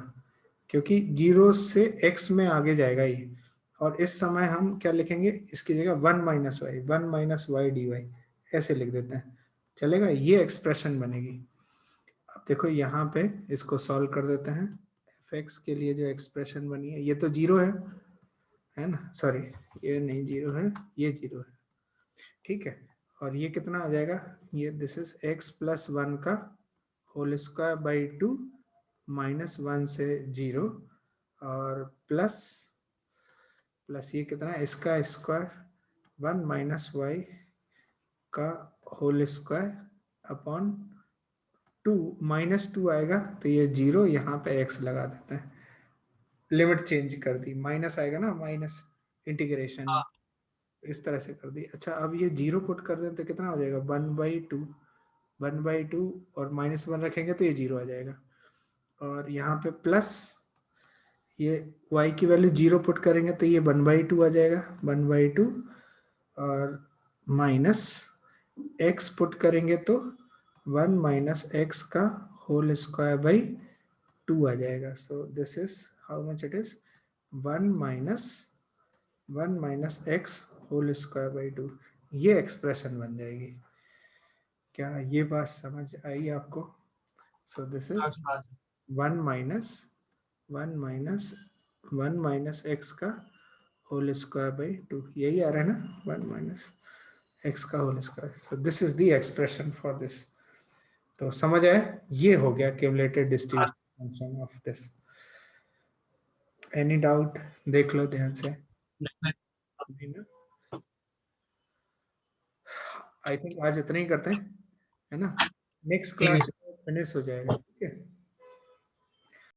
क्योंकि 0 से x में आगे जाएगा ये, और इस समय हम क्या लिखेंगे, इसकी जगह 1 माइनस वाई, 1 - y dy ऐसे लिख देते हैं, चलेगा, ये एक्सप्रेशन बनेगी। अब देखो यहाँ पे इसको सॉल्व कर देते हैं, fx के लिए जो एक्सप्रेशन बनी है, ये तो 0 है ना, सॉरी ये नहीं 0 है, ये 0 है, ठीक है। और ये कितना आ जाएगा, ये दिस इज x + 1 का होल स्क्वायर बाई 2 -1 से 0, और प्लस ये कितना है, इसका स्क्वायर 1 - y का होल स्क्वायर अपॉन 2, -2 आएगा तो ये 0, यहाँ पे x लगा देते हैं, लिमिट चेंज कर दी, माइनस आएगा ना, माइनस इंटीग्रेशन में, हाँ, तो इस तरह से कर दी। अच्छा अब ये 0 पुट कर दें तो कितना हो जाएगा, 1/2 और -1 रखेंगे तो ये 0 आ जाएगा, और यहाँ पे प्लस ये y की वैल्यू 0 पुट करेंगे तो ये 1/2 आ जाएगा, 1/2, और माइनस x पुट करेंगे तो 1 - x का होल स्क्वायर बाई 2 आ जाएगा। So this is how much it is, 1 - x whole square by 2, ये एक्सप्रेशन बन जाएगी। क्या ये बात समझ आई आपको? सो दिस इज हाँ, हाँ, 1 माइनस x का होल स्क्वायर बाई 2, यही आ रहा है ना, 1 - x का whole square. So this is the expression for this. तो समझ आए, ये हो गया क्यूमुलेटेड हाँ, distribution function of this. Any doubt, देख लो ध्यान से। आई थिंक आज इतना ही करते हैं, है ना, नेक्स्ट ठीक क्लास है। फिनिश हो जाएगा, ठीक है।